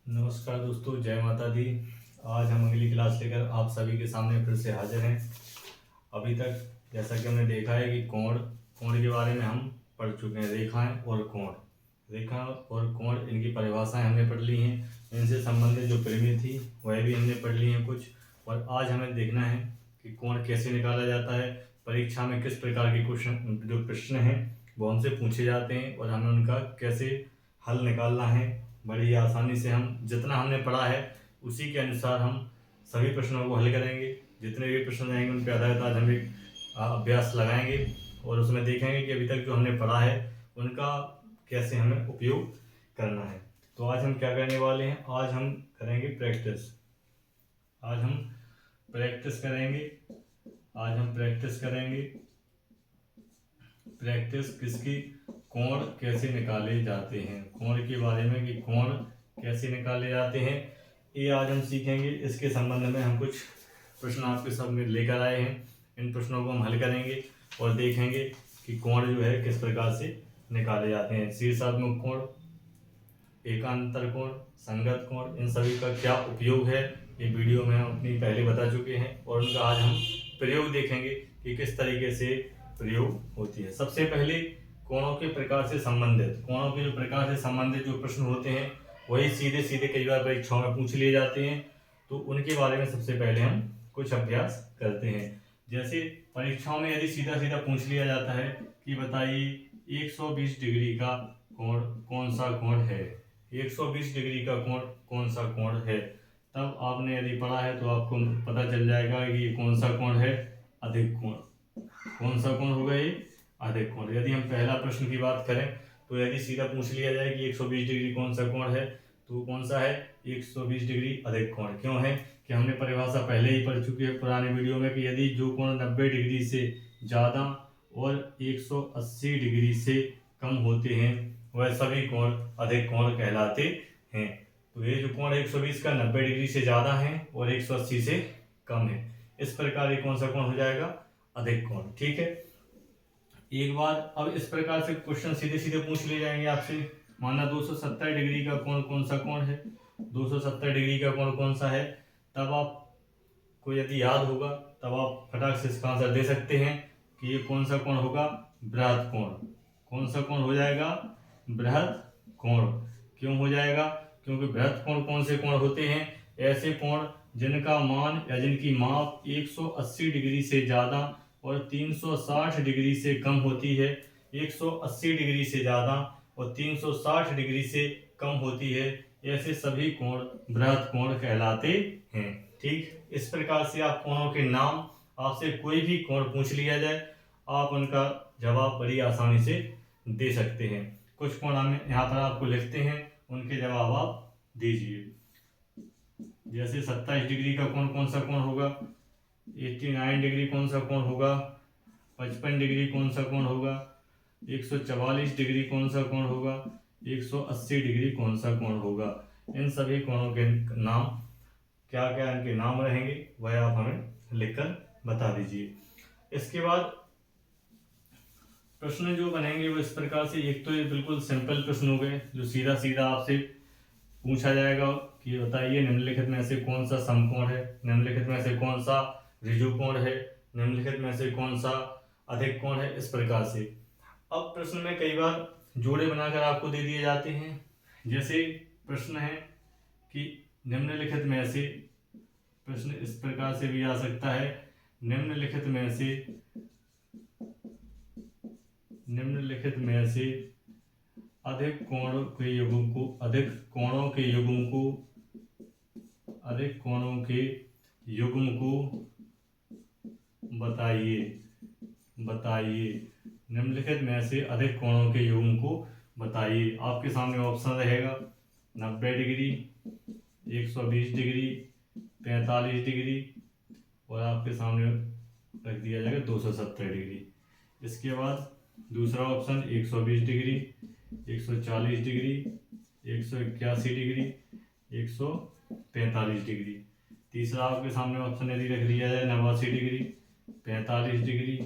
नमस्कार दोस्तों, जय माता दी। आज हम अगली क्लास लेकर आप सभी के सामने फिर से हाजिर हैं। अभी तक जैसा कि हमने देखा है कि कोण कोण के बारे में हम पढ़ चुके हैं। रेखाएं और कोण, रेखा और कोण, इनकी परिभाषाएं हमने पढ़ ली हैं। इनसे संबंधित जो परिमेय थी वह भी हमने पढ़ ली हैं कुछ। और आज हमें देखना है कि कोण कैसे निकाला जाता है, परीक्षा में किस प्रकार के क्वेश्चन जो प्रश्न हैं वो हमसे पूछे जाते हैं और हमें उनका कैसे हल निकालना है। बड़ी आसानी से हम जितना हमने पढ़ा है उसी के अनुसार हम सभी प्रश्नों को हल करेंगे। जितने भी प्रश्न रहेंगे उन पर आधारित आज हम एक अभ्यास लगाएंगे और उसमें देखेंगे कि अभी तक जो हमने पढ़ा है उनका कैसे हमें उपयोग करना है। तो आज हम क्या करने वाले हैं, आज हम करेंगे प्रैक्टिस। आज हम प्रैक्टिस करेंगे आज हम प्रैक्टिस करेंगे प्रैक्टिस किसकी, कोण कैसे निकाले जाते हैं, कोण के बारे में कि कोण कैसे निकाले जाते हैं ये आज हम सीखेंगे। इसके संबंध में हम कुछ प्रश्न आपके सामने लेकर आए हैं। इन प्रश्नों को हम हल करेंगे और देखेंगे कि कोण जो है किस प्रकार से निकाले जाते हैं। शीर्षात्मक कोण, एकांतर कोण, संगत कोण, इन सभी का क्या उपयोग है ये वीडियो में हम अपनी पहले बता चुके हैं और उनका आज हम प्रयोग देखेंगे कि किस तरीके से प्रयोग होती है। सबसे पहले कोणों के प्रकार से संबंधित, कोणों के जो प्रकार से संबंधित जो प्रश्न होते हैं वही सीधे सीधे कई बार परीक्षाओं में पूछ लिए जाते हैं। तो उनके बारे में सबसे पहले हम कुछ अभ्यास करते हैं। जैसे परीक्षाओं में यदि सीधा सीधा पूछ लिया जाता है कि बताइए 120 डिग्री का कोण कौन सा कोण है, 120 डिग्री का कोण कौन सा कोण है, तब आपने यदि पढ़ा है तो आपको पता चल जाएगा कि ये कौन सा कोण है, अधिक कोण। कौन सा कोण होगा ये, अधिक कोण। यदि हम पहला प्रश्न की बात करें तो यदि सीधा पूछ लिया जाए कि 120 डिग्री कौन सा कोण है तो कौन सा है, 120 डिग्री अधिक कोण। क्यों है कि हमने परिभाषा पहले ही पढ़ चुकी है पुराने वीडियो में कि यदि जो कोण 90 डिग्री से ज़्यादा और 180 डिग्री से कम होते हैं वह सभी कोण अधिक कोण कहलाते हैं। तो ये जो कोण 120 का 90 डिग्री से ज़्यादा है और 180 से कम है, इस प्रकार ये कौन सा कोण हो जाएगा, अधिक कोण। ठीक है। एक बार अब इस प्रकार से क्वेश्चन सीधे सीधे पूछ लिए जाएंगे आपसे। माना 270 डिग्री का कोण कौन सा कोण है, 270 डिग्री का कोण कौन सा है, तब आपको यदि याद होगा तब आप फटाक से इसका आंसर दे सकते हैं कि ये कौन सा कोण होगा, बृहद कोण। कौन सा कोण हो जाएगा, बृहद कोण। क्यों हो जाएगा, क्योंकि बृहद कोण कौन से कोण होते हैं, ऐसे कोण जिनका मान या जिनकी माप 180 डिग्री से ज़्यादा और 360 डिग्री से कम होती है। 180 डिग्री से ज़्यादा और 360 डिग्री से कम होती है, ऐसे सभी कोण बृहद कोण कहलाते हैं। ठीक, इस प्रकार से आप कोणों के नाम, आपसे कोई भी कोण पूछ लिया जाए आप उनका जवाब बड़ी आसानी से दे सकते हैं। कुछ कोण हम यहाँ पर आपको लिखते हैं, उनके जवाब आप दीजिए। जैसे 27 डिग्री का कोण कौन सा कोण होगा, 89 डिग्री कौन सा कोण होगा, 55 डिग्री कौन सा कोण होगा, 144 डिग्री कौन सा कोण होगा, 180 डिग्री कौन सा कोण होगा। इन सभी कोणों के नाम, क्या क्या इनके नाम रहेंगे वह आप हमें लिखकर बता दीजिए। इसके बाद प्रश्न जो बनेंगे वो इस प्रकार से, एक तो ये बिल्कुल सिंपल प्रश्न हो गए जो सीधा सीधा आपसे पूछा जाएगा कि बताइए निम्नलिखित में से कौन सा समकोण है, निम्नलिखित में से कौन सा ऋजु कोण है, निम्नलिखित में से कौन सा अधिक कोण है, इस प्रकार से। अब प्रश्न में कई बार जोड़े बनाकर आपको दे दिए जाते हैं। जैसे प्रश्न है कि निम्नलिखित में से, प्रश्न इस प्रकार से भी आ सकता है, निम्नलिखित में से अधिक कोणों के युग्म को बताइए। निम्नलिखित में से अधिक कोणों के युग्म को बताइए। आपके सामने ऑप्शन रहेगा 90 डिग्री, 120 डिग्री, 45 डिग्री और आपके सामने रख दिया जाएगा 270 डिग्री। इसके बाद दूसरा option 120 degree, 140 degree, 181 degree, 145 degree. तीसरा आपके सामने ऑप्शन यदि रख दिया जाए 89 डिग्री, 45 डिग्री,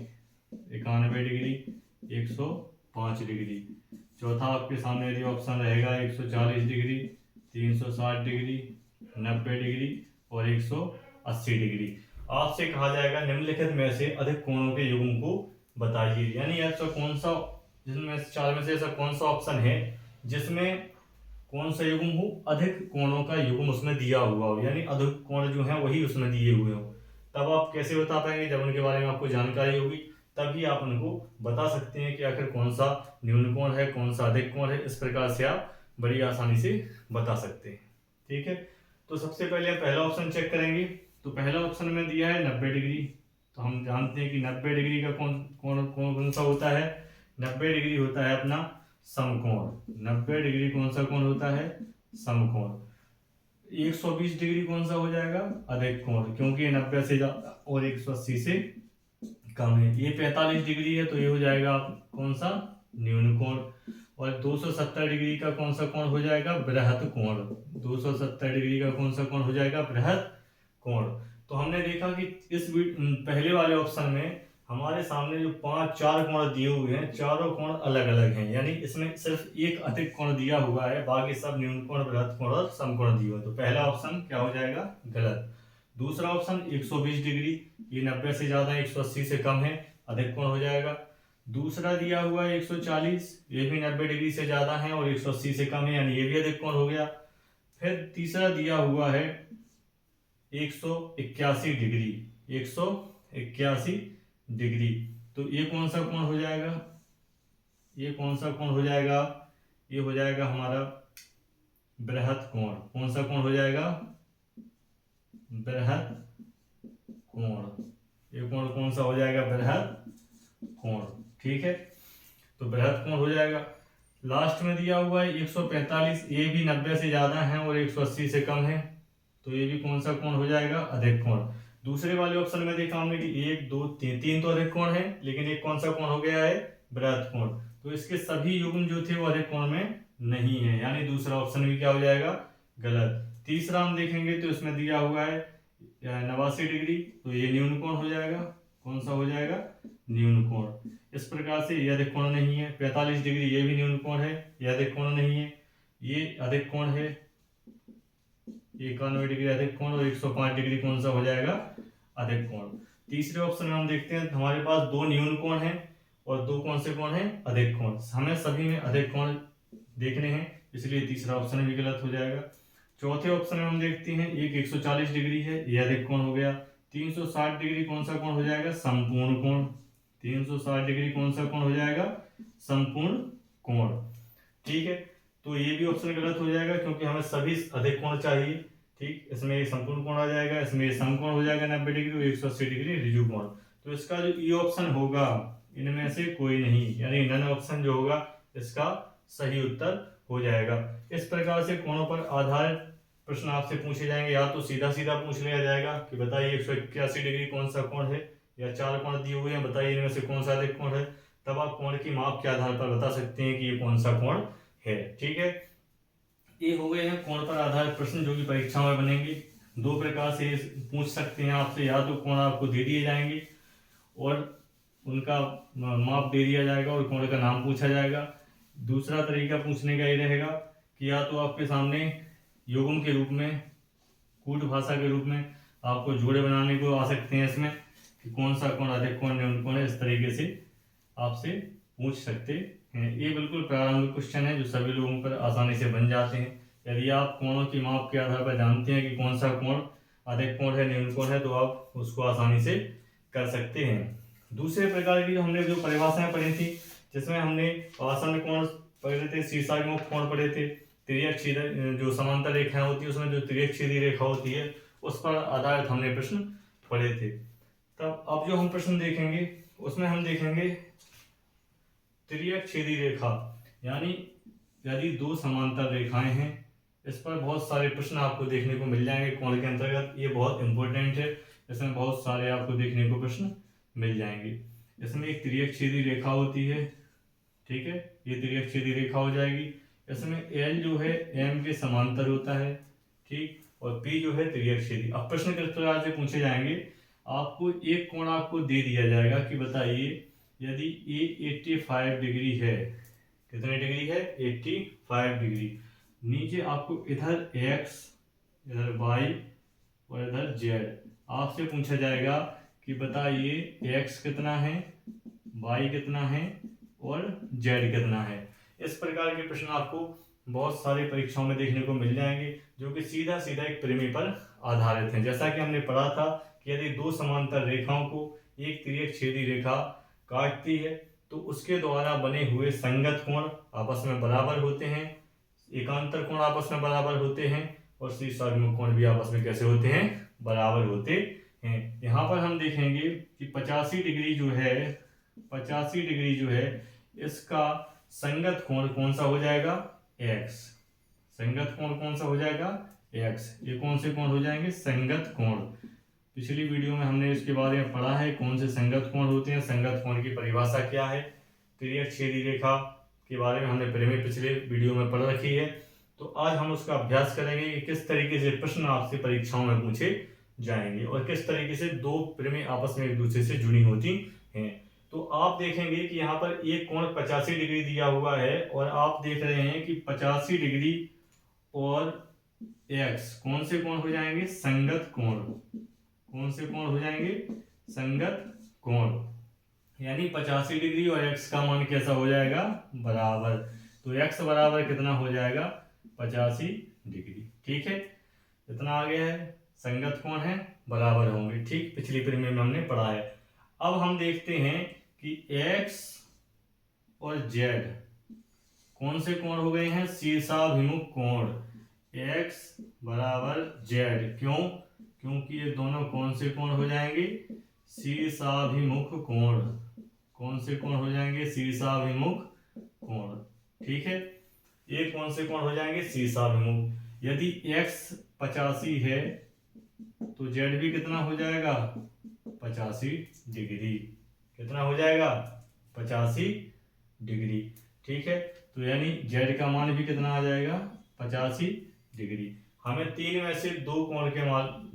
91 डिग्री, 105 डिग्री। चौथा आपके सामने यदि ऑप्शन रहेगा 140 डिग्री, 360 डिग्री, 90 डिग्री और 180 डिग्री। आपसे कहा जाएगा निम्नलिखित में से अधिक कोणों के युग्म को बताइए, यानी ऐसा कौन सा, जिसमें चार में से ऐसा कौन सा ऑप्शन है जिसमें कौन सा युग्म हो, अधिक कोणों का युग्म उसमें दिया हुआ हो, यानी अधिक कोण जो है वही उसमें दिए हुए हो। तब आप कैसे बता पाएंगे, जब उनके बारे में आपको जानकारी होगी तभी आप उनको बता सकते हैं कि आखिर कौन सा न्यून कोण है, कौन सा अधिक कोण है। इस प्रकार से आप बड़ी आसानी से बता सकते हैं। ठीक है, तो सबसे पहले हम पहला ऑप्शन चेक करेंगे। तो पहला ऑप्शन में दिया है 90 डिग्री। तो हम जानते हैं कि 90 डिग्री का कौन सा होता है, 90 डिग्री होता है अपना समकोण। 90 डिग्री कौन सा कोण होता है, समकोण। 120 डिग्री कौन सा हो जाएगा, अधिक कोण, क्योंकि ये 90 से ज्यादा और 180 से कम है। ये 45 डिग्री है तो ये हो जाएगा कौन सा, न्यून कोण। और 270 डिग्री का कौन सा कोण हो जाएगा, बृहत कोण। 270 डिग्री का कौन सा कोण हो जाएगा, बृहत कोण। तो हमने देखा कि इस पहले वाले ऑप्शन में हमारे सामने जो चार कोण दिए हुए हैं, चारों कोण अलग अलग हैं, यानी इसमें सिर्फ एक अधिक कोण दिया हुआ है, बाकी सब न्यून कोण, बृहत कोण और समकोण दिए हुए। तो पहला ऑप्शन क्या हो जाएगा, गलत। दूसरा ऑप्शन 120 डिग्री, ये 90 से ज्यादा है, 180 से कम है, अधिक कोण हो जाएगा। दूसरा दिया हुआ है 140, ये भी 90 डिग्री से ज्यादा है और 180 से कम है, यानी ये भी अधिक कोण हो गया। फिर तीसरा दिया हुआ है 181 डिग्री, 181 डिग्री। तो ये कौन सा कोण हो जाएगा, ये कौन सा कोण हो जाएगा, ये हो जाएगा हमारा बृहत कोण। कौन सा कोण हो जाएगा, बृहत कोण। ये कोण कौन सा हो जाएगा, बृहत कोण। ठीक है, तो बृहत कोण हो जाएगा। लास्ट में दिया हुआ है 145, ये भी 90 से ज्यादा है और 180 से कम है, तो ये भी कौन सा कोण हो जाएगा, अधिक कोण। दूसरे वाले ऑप्शन में देखा हमने कि 1 2 3 तीन तो अधिक कोण है, लेकिन एक कौन सा कोण हो गया है, बृहत कोण। तो इसके सभी युग्म जो थे वो अधिक कोण में नहीं है, यानी दूसरा ऑप्शन भी क्या हो जाएगा, गलत। तीसरा हम देखेंगे तो इसमें दिया हुआ है 89 डिग्री, तो ये न्यून कोण हो जाएगा। कौन सा हो जाएगा, न्यून कोण। इस प्रकार से ये अधिक कोण नहीं है। 45 डिग्री, ये भी न्यून कोण है, ये अधिक कोण नहीं है। ये अधिक कोण है, 91 डिग्री अधिक कोण, और 105 डिग्री कौन सा हो जाएगा, अधिक कोण। तीसरे ऑप्शन में हम देखते हैं हमारे पास दो न्यून कोण हैं और दो कौन से कोण हैं, अधिक कोण। हमें सभी में अधिक कोण देखने हैं, इसलिए तीसरा ऑप्शन भी गलत हो जाएगा। चौथे ऑप्शन में हम देखते हैं एक 140 डिग्री है, यह अधिक कोण हो गया। 360 डिग्री कौन सा कोण हो जाएगा, संपूर्ण कोण। 360 डिग्री कौन सा कोण हो जाएगा, संपूर्ण कोण। ठीक है, तो ये भी ऑप्शन गलत हो जाएगा क्योंकि हमें सभी अधिक कोण चाहिए। ठीक, इसमें ये संपूर्ण कोण आ जाएगा, इसमें ये समकोण हो जाएगा 90 डिग्री और 180 डिग्री ऋजु कोण। तो इसका जो ई ऑप्शन होगा इनमें से कोई नहीं, यानी नन ऑप्शन जो होगा इसका सही उत्तर हो जाएगा। इस प्रकार से कोणों पर आधारित प्रश्न आपसे पूछे जाएंगे, या तो सीधा सीधा पूछ लिया जाएगा कि बताइए 181 डिग्री कौन सा कोण है, या चार कोण दिए हुए हैं बताइए इनमें से कौन सा अधिक कोण है। तब आप कोण की माप के आधार पर बता सकते हैं कि ये कौन सा कोण है। ठीक है, ये हो गए हैं कोण पर आधारित प्रश्न जो कि परीक्षा में बनेंगे। दो प्रकार से पूछ सकते हैं आपसे, या तो कोण आपको दे दिए जाएंगे और उनका माप दे दिया जाएगा और कोण का नाम पूछा जाएगा। दूसरा तरीका पूछने का ये रहेगा कि या तो आपके सामने युग्म के रूप में, कूट भाषा के रूप में आपको जोड़े बनाने को आ सकते हैं इसमें कि कौन सा कोण अधिक कोण न्यून कोण है, इस तरीके से आपसे पूछ सकते हैं। ये बिल्कुल प्रारंभिक क्वेश्चन है जो सभी लोगों पर आसानी से बन जाते हैं। यदि आप कोणों की माप के आधार पर जानते हैं कि कौन सा कोण अधिक कोण है, न्यून कोण है, तो आप उसको आसानी से कर सकते हैं। दूसरे प्रकार की हमने जो परिभाषाएं पढ़ी थी, जिसमें हमने आसन कोण पढ़े थे, शीर्षाभिमुख कोण पढ़े थे, तिर्यक छेद जो समांतर रेखाएं होती है उसमें जो तिर्यक छेदी रेखा होती है उस पर आधारित हमने प्रश्न पढ़े थे। तब अब जो हम प्रश्न देखेंगे उसमें हम देखेंगे तिर्यक छेदी रेखा, यानी यदि दो समांतर रेखाएं हैं, इस पर बहुत सारे प्रश्न आपको देखने को मिल जाएंगे कोण के अंतर्गत। ये बहुत इंपॉर्टेंट है, इसमें बहुत सारे आपको देखने को प्रश्न मिल जाएंगे। इसमें एक तिर्यक छेदी रेखा होती है, ठीक है, ये तिर्यक छेदी रेखा हो जाएगी। इसमें L जो है M के समांतर होता है, ठीक, और P जो है तिर्यक छेदी। अब प्रश्न किस प्रकार से पूछे जाएंगे, आपको एक कोण आपको दे दिया जाएगा कि बताइए यदि A 85 डिग्री है, कितने डिग्री है, 85 डिग्री, नीचे आपको इधर x, इधर y और इधर z आपसे पूछा जाएगा कि बताइए x कितना है, y कितना है और z कितना है। इस प्रकार के प्रश्न आपको बहुत सारी परीक्षाओं में देखने को मिल जाएंगे जो कि सीधा सीधा एक प्रमेय पर आधारित हैं। जैसा कि हमने पढ़ा था कि यदि दो समांतर रेखाओं को एक तिर्यक छेदी रेखा काटती है तो उसके द्वारा बने हुए संगत कोण आपस में बराबर होते हैं, एकांतर कोण आपस में बराबर होते हैं और शीर्षाभिमुख कोण भी आपस में कैसे होते हैं, बराबर होते हैं। यहाँ पर हम देखेंगे कि 85 डिग्री जो है, 85 डिग्री जो है इसका संगत कोण कौन सा हो जाएगा, x। संगत कोण कौन सा हो जाएगा, x। ये कौन से कोण हो जाएंगे, संगत कोण। पिछली वीडियो में हमने इसके बारे में पढ़ा है कौन से संगत कोण होते हैं, संगत कोण की परिभाषा क्या है, तिर्यक छेदी रेखा के बारे में हमने प्रमेय पिछले वीडियो में पढ़ रखी है। तो आज हम उसका अभ्यास करेंगे कि किस तरीके से प्रश्न आपसे परीक्षाओं में पूछे जाएंगे और किस तरीके से दो प्रमेय आपस में एक दूसरे से जुड़ी होती हैं। तो आप देखेंगे कि यहाँ पर एक कोण 85 डिग्री दिया हुआ है और आप देख रहे हैं कि 85 डिग्री और x कौन से कोण हो जाएंगे, संगत कोण। कौन से कोण हो जाएंगे, संगत कोण। यानी 85 डिग्री और x का मान कैसा हो जाएगा, बराबर। तो x बराबर कितना हो जाएगा, 85 डिग्री। ठीक है, इतना आ गया है, संगत कोण है, बराबर होंगे। ठीक, पिछली प्रमेय में हमने पढ़ा है। अब हम देखते हैं कि x और z कौन से कोण हो गए हैं, शीर्षाभिमुख कोण। x बराबर z, क्यों, क्योंकि ये दोनों कौन से कोण हो जाएंगे, शीर्षाभिमुख कोण। कौन से कोण हो जाएंगे, शीर्षाभिमुख कोण। ठीक है, ये कौन से कोण हो जाएंगे, शीर्षाभिमुख। यदि x 85 है तो z भी कितना हो जाएगा, 85 डिग्री। कितना हो जाएगा, 85 डिग्री। ठीक है, तो यानी z का मान भी कितना आ जाएगा, 85 डिग्री। हमें तीन में से दो कोण के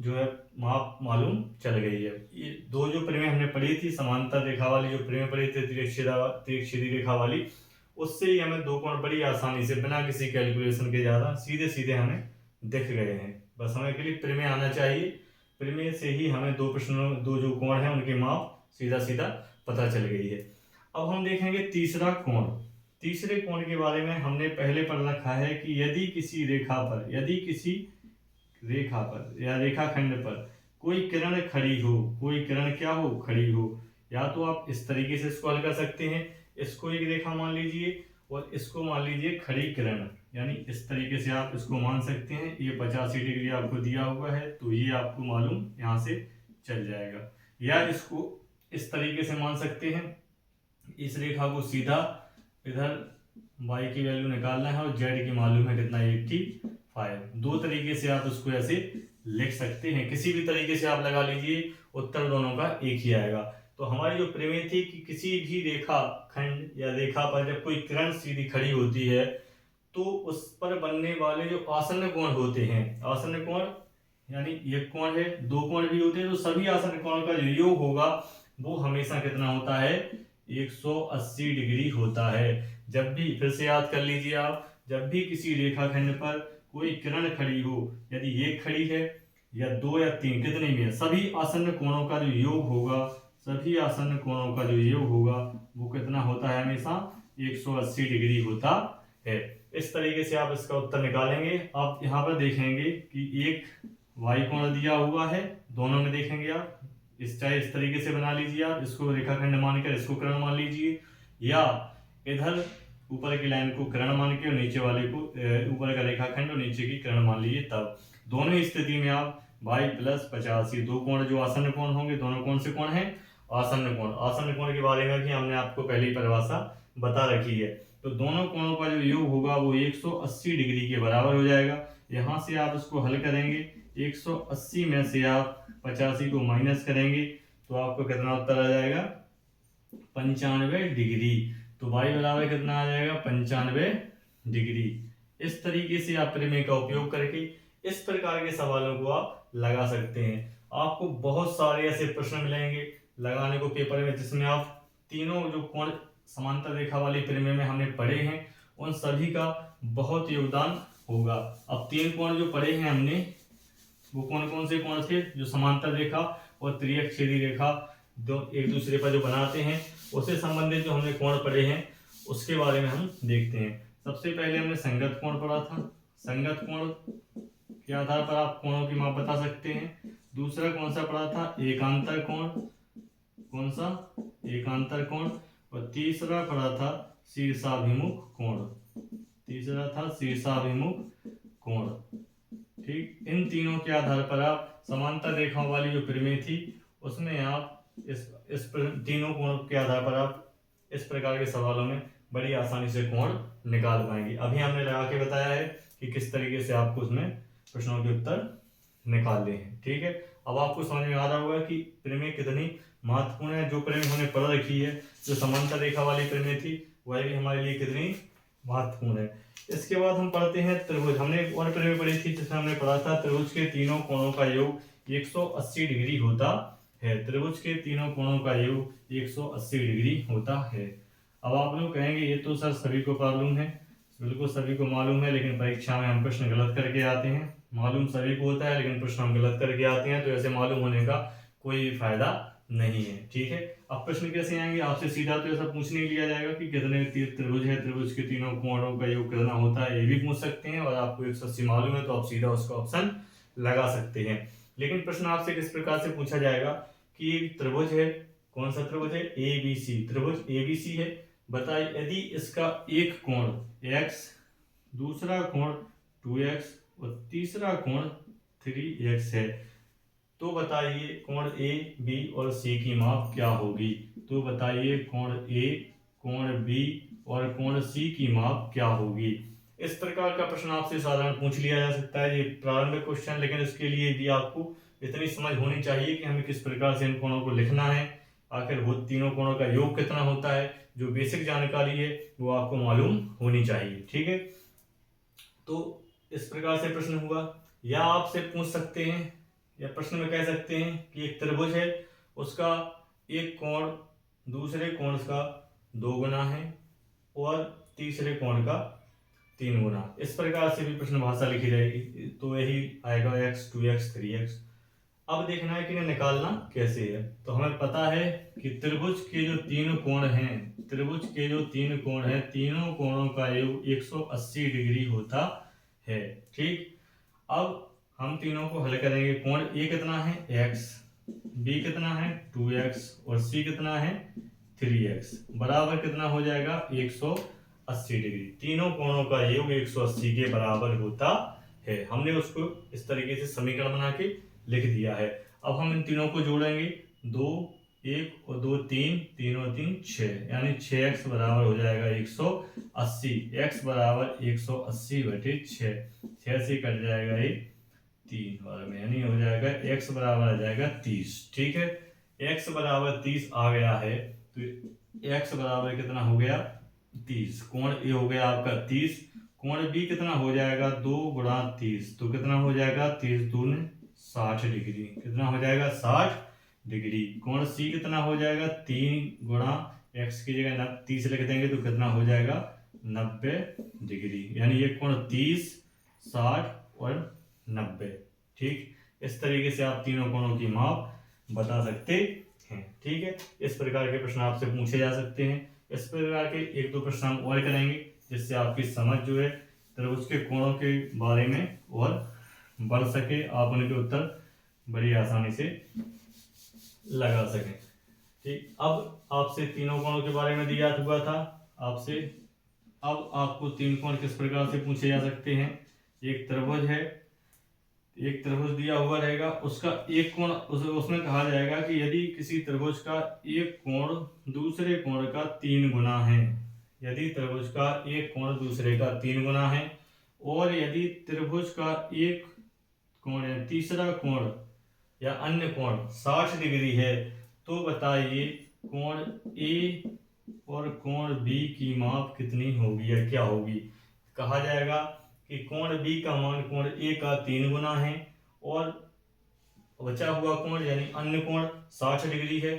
जो है माप मालूम चल गई है। ये दो जो प्रमेय हमने पढ़ी थी, समांतर रेखा वाली जो प्रमेय पढ़ी थी, तिर्यक छेदी रेखा वाली, उससे ही हमें दो कोण बड़ी आसानी से बिना किसी कैलकुलेशन के ज्यादा सीधे सीधे हमें दिख गए हैं। बस हमें के लिए प्रमेय आना चाहिए, प्रमेय से ही हमें दो जो कोण है उनके माप सीधा सीधा पता चल गई है। अब हम देखेंगे तीसरा कोण। तीसरे कोण के बारे में हमने पहले पढ़ रखा है कि यदि किसी रेखा पर या रेखाखंड पर कोई किरण खड़ी हो, कोई किरण क्या हो, खड़ी हो, या तो आप इस तरीके से इसको हल कर सकते हैं, इसको एक रेखा मान लीजिए और इसको मान लीजिए खड़ी किरण, यानी इस तरीके से आप इसको मान सकते हैं। ये 85 डिग्री आपको दिया हुआ है तो ये आपको मालूम यहाँ से चल जाएगा। या इसको इस तरीके से मान सकते हैं, इस रेखा को सीधा इधर y की वैल्यू निकालना है और z की मालूम है कितना, 85। दो तरीके से आप उसको ऐसे लिख सकते हैं, किसी भी तरीके से आप लगा लीजिए, उत्तर दोनों का एक ही आएगा। तो हमारी जो प्रमेय थी कि किसी भी रेखा खंड या रेखा पर जब कोई किरण सीधी खड़ी होती है तो उस पर बनने वाले जो आसन्न कोण होते हैं, आसन्न कोण यानी एक कोण है, दो कोण भी होते हैं, तो सभी आसन्न कोणों का जो योग होगा वो हमेशा कितना होता है, 180 डिग्री होता है। जब भी, फिर से याद कर लीजिए आप, जब भी किसी रेखाखंड पर कोई किरण खड़ी हो, यदि एक खड़ी है या दो या तीन, कितने भी है, सभी आसन्न कोणों का जो योग होगा, सभी आसन्न कोणों का जो योग होगा वो कितना होता है, हमेशा 180 डिग्री होता है। इस तरीके से आप इसका उत्तर निकालेंगे। आप यहाँ पर देखेंगे कि एक y कोण दिया हुआ है, दोनों में देखेंगे आप, चाहे इस तरीके से बना लीजिए आप, इसको रेखाखंड मानकर इसको किरण मान लीजिए, या इधर ऊपर की लाइन को किरण मान के और नीचे वाले को, ऊपर का रेखाखंड और नीचे की किरण मान लीजिए। तब दोनों ही स्थिति में आप y + 85, दो कोण जो आसन्न कोण होंगे, दोनों कौन से कोण हैं, आसन्न कोण। आसन्न कोण के बारे में भी हमने आपको पहली परिभाषा बता रखी है। तो दोनों कोणों का जो योग होगा वो 180 डिग्री के बराबर हो जाएगा। यहाँ से आप इसको हल करेंगे, 180 में से आप 85 को माइनस करेंगे तो आपको कितना उत्तर आ जाएगा, 95 डिग्री। तो y बराबर कितना आ जाएगा, 95 डिग्री। इस तरीके से आप प्रमेय का उपयोग करके इस प्रकार के सवालों को आप लगा सकते हैं। आपको बहुत सारे ऐसे प्रश्न मिलेंगे लगाने को पेपर में जिसमें आप तीनों जो कोण समांतर रेखा वाली प्रमेय में हमने पढ़े हैं उन सभी का बहुत योगदान होगा। अब तीन कोण जो पढ़े हैं हमने वो कौन कौन से कोण थे? जो समांतर रेखा और त्रिअक्षीय रेखा दो एक दूसरे पर जो बनाते हैं, उससे संबंधित जो हमने कोण पढ़े हैं उसके बारे में हम देखते हैं। सबसे पहले हमने संगत कोण पढ़ा था। संगत कोण के आधार पर आप कोणों की माप बता सकते हैं। दूसरा कौन सा पढ़ा था? एकांतर कोण। कौन सा? एकांतर कोण। और तीसरा पढ़ा था शीर्षाभिमुख कोण। तीसरा था शीर्षाभिमुख कोण। ठीक, इन तीनों के आधार पर आप समांतर रेखाओं वाली जो प्रमेय थी उसमें आप इस तीनों कोणों के आधार पर आप इस प्रकार के सवालों में बड़ी आसानी से कोण निकाल पाएंगे। अभी हमने लगा के बताया है कि किस तरीके से आपको उसमें प्रश्नों के उत्तर निकालने हैं। ठीक है, अब आपको समझ में आ रहा होगा कि प्रमेय कितनी महत्वपूर्ण है। जो प्रमेय हमने पढ़ रखी है, जो समांतर रेखा वाली प्रमेय थी, वह भी हमारे लिए कितनी महत्वपूर्ण है। इसके बाद हम पढ़ते हैं त्रिभुज। हमने एक और प्रमेय पढ़ी थी जिसमें हमने पढ़ा था त्रिभुज के तीनों कोणों का योग 180 डिग्री होता है। त्रिभुज के तीनों कोणों का योग 180 डिग्री होता है। अब आप लोग कहेंगे ये तो सर सभी को मालूम है। बिल्कुल सभी को मालूम है, लेकिन परीक्षा में हम प्रश्न गलत करके आते हैं। मालूम सभी को होता है लेकिन प्रश्न हम गलत करके आते हैं, तो ऐसे मालूम होने का कोई फायदा नहीं है। ठीक है, अब प्रश्न कैसे आएंगे? आपसे सीधा तो ऐसा पूछ नहीं लिया जाएगा कि कितने त्रिभुज है, त्रिभुज के तीनों कोणों का योग कितना होता है, ये भी पूछ सकते हैं। और आपको 180 मालूम है तो आप सीधा उसका ऑप्शन लगा सकते हैं। लेकिन प्रश्न आपसे किस प्रकार से पूछा जाएगा कि त्रिभुज है, कौन सा त्रिभुज है? ABC। त्रिभुज ABC है, बताइए यदि इसका एक कोण x, दूसरा कोण 2x और तीसरा कोण 3x है, तो बताइए कोण A, B और C की माप क्या होगी? तो बताइए कोण A, कोण B और कोण C की माप क्या होगी? इस प्रकार का प्रश्न आपसे साधारण पूछ लिया जा सकता है। ये प्रारंभिक क्वेश्चन, लेकिन इसके लिए भी आपको इतनी समझ होनी चाहिए कि हमें किस प्रकार से इन कोणों को लिखना है, आखिर वो तीनों कोणों का योग कितना होता है। जो बेसिक जानकारी है वो आपको मालूम होनी चाहिए। ठीक है, तो इस प्रकार से प्रश्न हुआ। या आपसे पूछ सकते हैं या प्रश्न में कह सकते हैं कि एक त्रिभुज है, उसका एक कोण दूसरे कोण का 2 गुना है और तीसरे कोण का 3 गुना। इस प्रकार से भी प्रश्न भाषा लिखी जाएगी, तो यही आएगा x, 2x, 3x। अब देखना है कि इन्हें निकालना कैसे है। तो हमें पता है कि त्रिभुज के जो 3 कोण हैं, त्रिभुज के जो 3 कोण हैं, तीनों कोणों का योग 180 डिग्री होता है। ठीक, अब हम तीनों को हल करेंगे। कोण A कितना है? x, B कितना है? 2x और C कितना है? 3x, बराबर कितना हो जाएगा? 180 डिग्री। तीनों कोणों का योग 180 के बराबर होता है। हमने उसको इस तरीके से समीकरण बना के लिख दिया है। अब हम इन तीनों को जोड़ेंगे, 2 1 और 2 3, 3 और 3 6, यानी 6x बराबर हो जाएगा 180। x बराबर 180/6, 6 से कट जाएगा ये 3 बार में, यानी हो जाएगा x बराबर आ जाएगा 30। ठीक है, x बराबर 30 आ गया है, तो x बराबर कितना हो गया? 30। कोण A हो गया आपका 30। कोण B कितना हो जाएगा? 2 गुणा 30, तो कितना हो जाएगा? 30 दूनी 60 डिग्री। कितना हो जाएगा? 60 डिग्री। कोण C कितना हो जाएगा? 3 गुणा x की जगह 30 लिख देंगे तो कितना हो जाएगा? 90 डिग्री। यानी ये कोण 30, 60 और 90। ठीक, इस तरीके से आप तीनों कोणों की माप बता सकते हैं। ठीक है, इस प्रकार के प्रश्न आपसे पूछे जा सकते हैं। इस प्रकार के 1-2 प्रश्न हम और करेंगे जिससे आपकी समझ जो है त्रिभुज के कोणों के बारे में और बढ़ सके, आप उनके उत्तर बड़ी आसानी से लगा सकें। ठीक, अब आपसे तीनों कोणों के बारे में दिया हुआ था आपसे। अब आपको 3 कोण किस प्रकार से पूछे जा सकते हैं? एक त्रिभुज है, एक त्रिभुज दिया हुआ रहेगा, उसका एक कोण उसमें कहा जाएगा कि यदि किसी त्रिभुज का एक कोण दूसरे कोण का 3 गुना है, यदि त्रिभुज का एक कोण दूसरे का 3 गुना है, और यदि त्रिभुज का एक कोण है तीसरा कोण या अन्य कोण 60 डिग्री है, तो बताइए कोण A और कोण B की माप कितनी होगी या क्या होगी? कहा जाएगा कि कोण B का मान कोण A का 3 गुना है और बचा हुआ कोण यानी अन्य कोण 60 डिग्री है,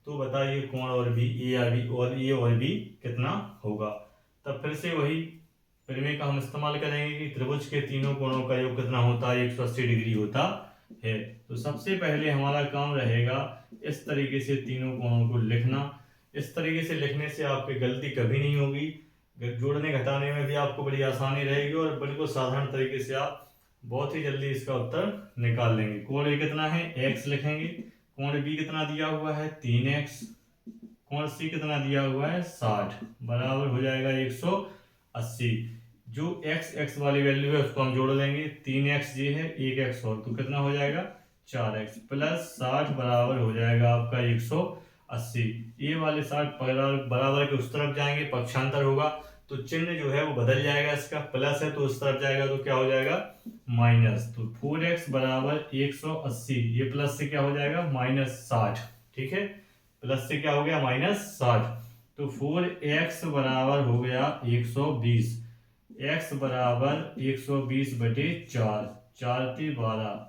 तो बताइए कोण और B, A और B कितना होगा? तब फिर से वही प्रमेय का हम इस्तेमाल करेंगे कि त्रिभुज के तीनों कोणों का योग कितना होता है, 180 डिग्री होता है। तो सबसे पहले हमारा काम रहेगा इस तरीके से तीनों कोणों को लिखना। इस तरीके से लिखने से आपकी गलती कभी नहीं होगी, जोड़ने घटाने में भी आपको बड़ी आसानी रहेगी और बिल्कुल साधारण तरीके से आप बहुत ही जल्दी इसका उत्तर निकाल लेंगे। कोण ए कितना है, x लिखेंगे। कोण बी कितना दिया हुआ है, 3x। कोण सी कितना दिया हुआ है, 60, बराबर हो जाएगा 180। जो x वाली वैल्यू है उसको हम जोड़ लेंगे। 3x ये है, 1x और, तो कितना हो जाएगा 4x प्लस 60 बराबर हो जाएगा आपका 180। ये वाले 60 बराबर के उस तरफ जाएंगे, पक्षांतर होगा तो चिन्ह जो है वो बदल जाएगा, इसका प्लस है तो उस तरफ जाएगा तो क्या हो जाएगा माइनस। तो 4x बराबर 180, ये प्लस से क्या हो जाएगा -60। ठीक है, प्लस से क्या हो गया -60। तो 4x बराबर हो गया 120। x बराबर 120 बटे 4, 4 × 12।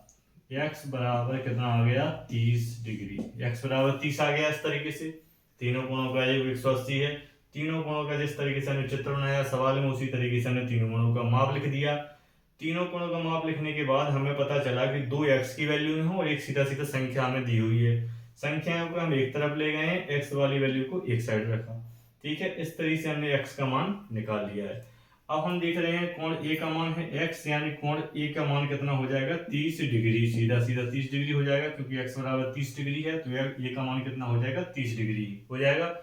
x बराबर कितना आ गया 30 डिग्री। x बराबर 30 आ गया। इस तरीके से तीनों कोणों का योग 180 है। तीनों कोणों का जिस तरीके से हमने चित्र बनाया सवाल में उसी तरीके से हमने तीनों कोणों का माप लिख दिया। तीनों कोणों का माप लिखने के बाद हमें पता चला कि 2 x की वैल्यू है और एक सीधा सीधा संख्या हमें दी हुई है। संख्याओं को हम एक तरफ ले गए हैं, x वाली वैल्यू को एक साइड रखा। ठीक है, इस तरीके से हमने x का मान निकाल लिया है। अब हम देख रहे हैं कोण ए का मान है x, यानी कोण ए का मान कितना हो जाएगा 30 डिग्री। सीधा सीधा 30 डिग्री हो जाएगा क्योंकि x बराबर 30 डिग्री है, तो ए का मान कितना हो जाएगा 30 डिग्री हो जाएगा।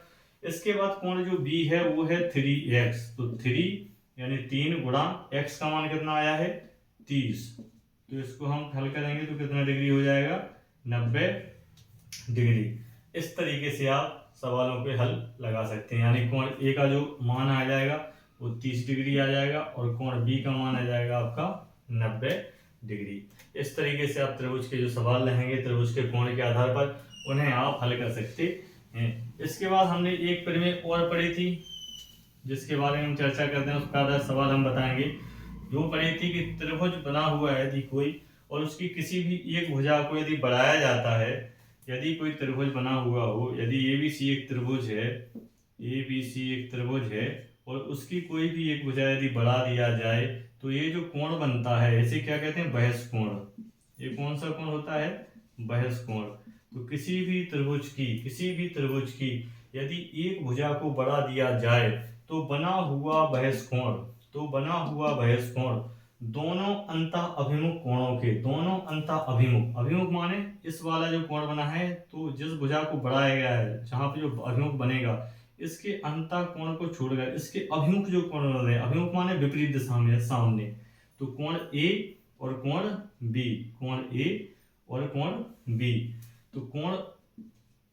इसके बाद कोण जो b है वो है 3x, तो 3 यानी 3 गुणा x का मान कितना आया है 30, तो इसको हम हल करेंगे तो कितना डिग्री हो जाएगा 90 डिग्री। इस तरीके से आप सवालों पे हल लगा सकते हैं, यानी कोण ए का जो मान आ जाएगा वो 30 डिग्री आ जाएगा और कोण बी का मान आ जाएगा आपका 90 डिग्री। इस तरीके से आप त्रिभुज के जो सवाल रहेंगे त्रिभुज के कोण के आधार पर उन्हें आप हल कर सकते हैं। इसके बाद हमने एक प्रमेय और पढ़ी थी जिसके बारे में हम चर्चा करते हैं, उसका आधार सवाल हम बताएंगे। जो पढ़ी थी कि त्रिभुज बना हुआ है यदि कोई और उसकी किसी भी एक भुजा को यदि बढ़ाया जाता है, यदि कोई त्रिभुज बना हुआ हो, यदि ABC एक त्रिभुज है, ABC एक त्रिभुज है और उसकी कोई भी एक भुजा यदि बढ़ा दिया जाए तो ये जो कोण बनता है इसे क्या कहते हैं बहिष कोण। ये कौन सा कोण होता है बहिष कोण। तो किसी भी त्रिभुज की यदि एक भुजा को बढ़ा दिया जाए तो बना हुआ बहिष कोण दोनों अंतः अभिमुख कोणों के, दोनों अंतः अभिमुख माने इस वाला जो कोण बना है तो जिस भुजा को बढ़ाया गया है जहां पे जो अभिमुख बनेगा इसके अंतः कोण को छोड़कर इसके अभिमुख जो कोण बन रहे हैं, अभिमुख माने विपरीत दिशा में सामने, तो कोण ए और कोण बी, कोण ए और कोण बी। तो कोण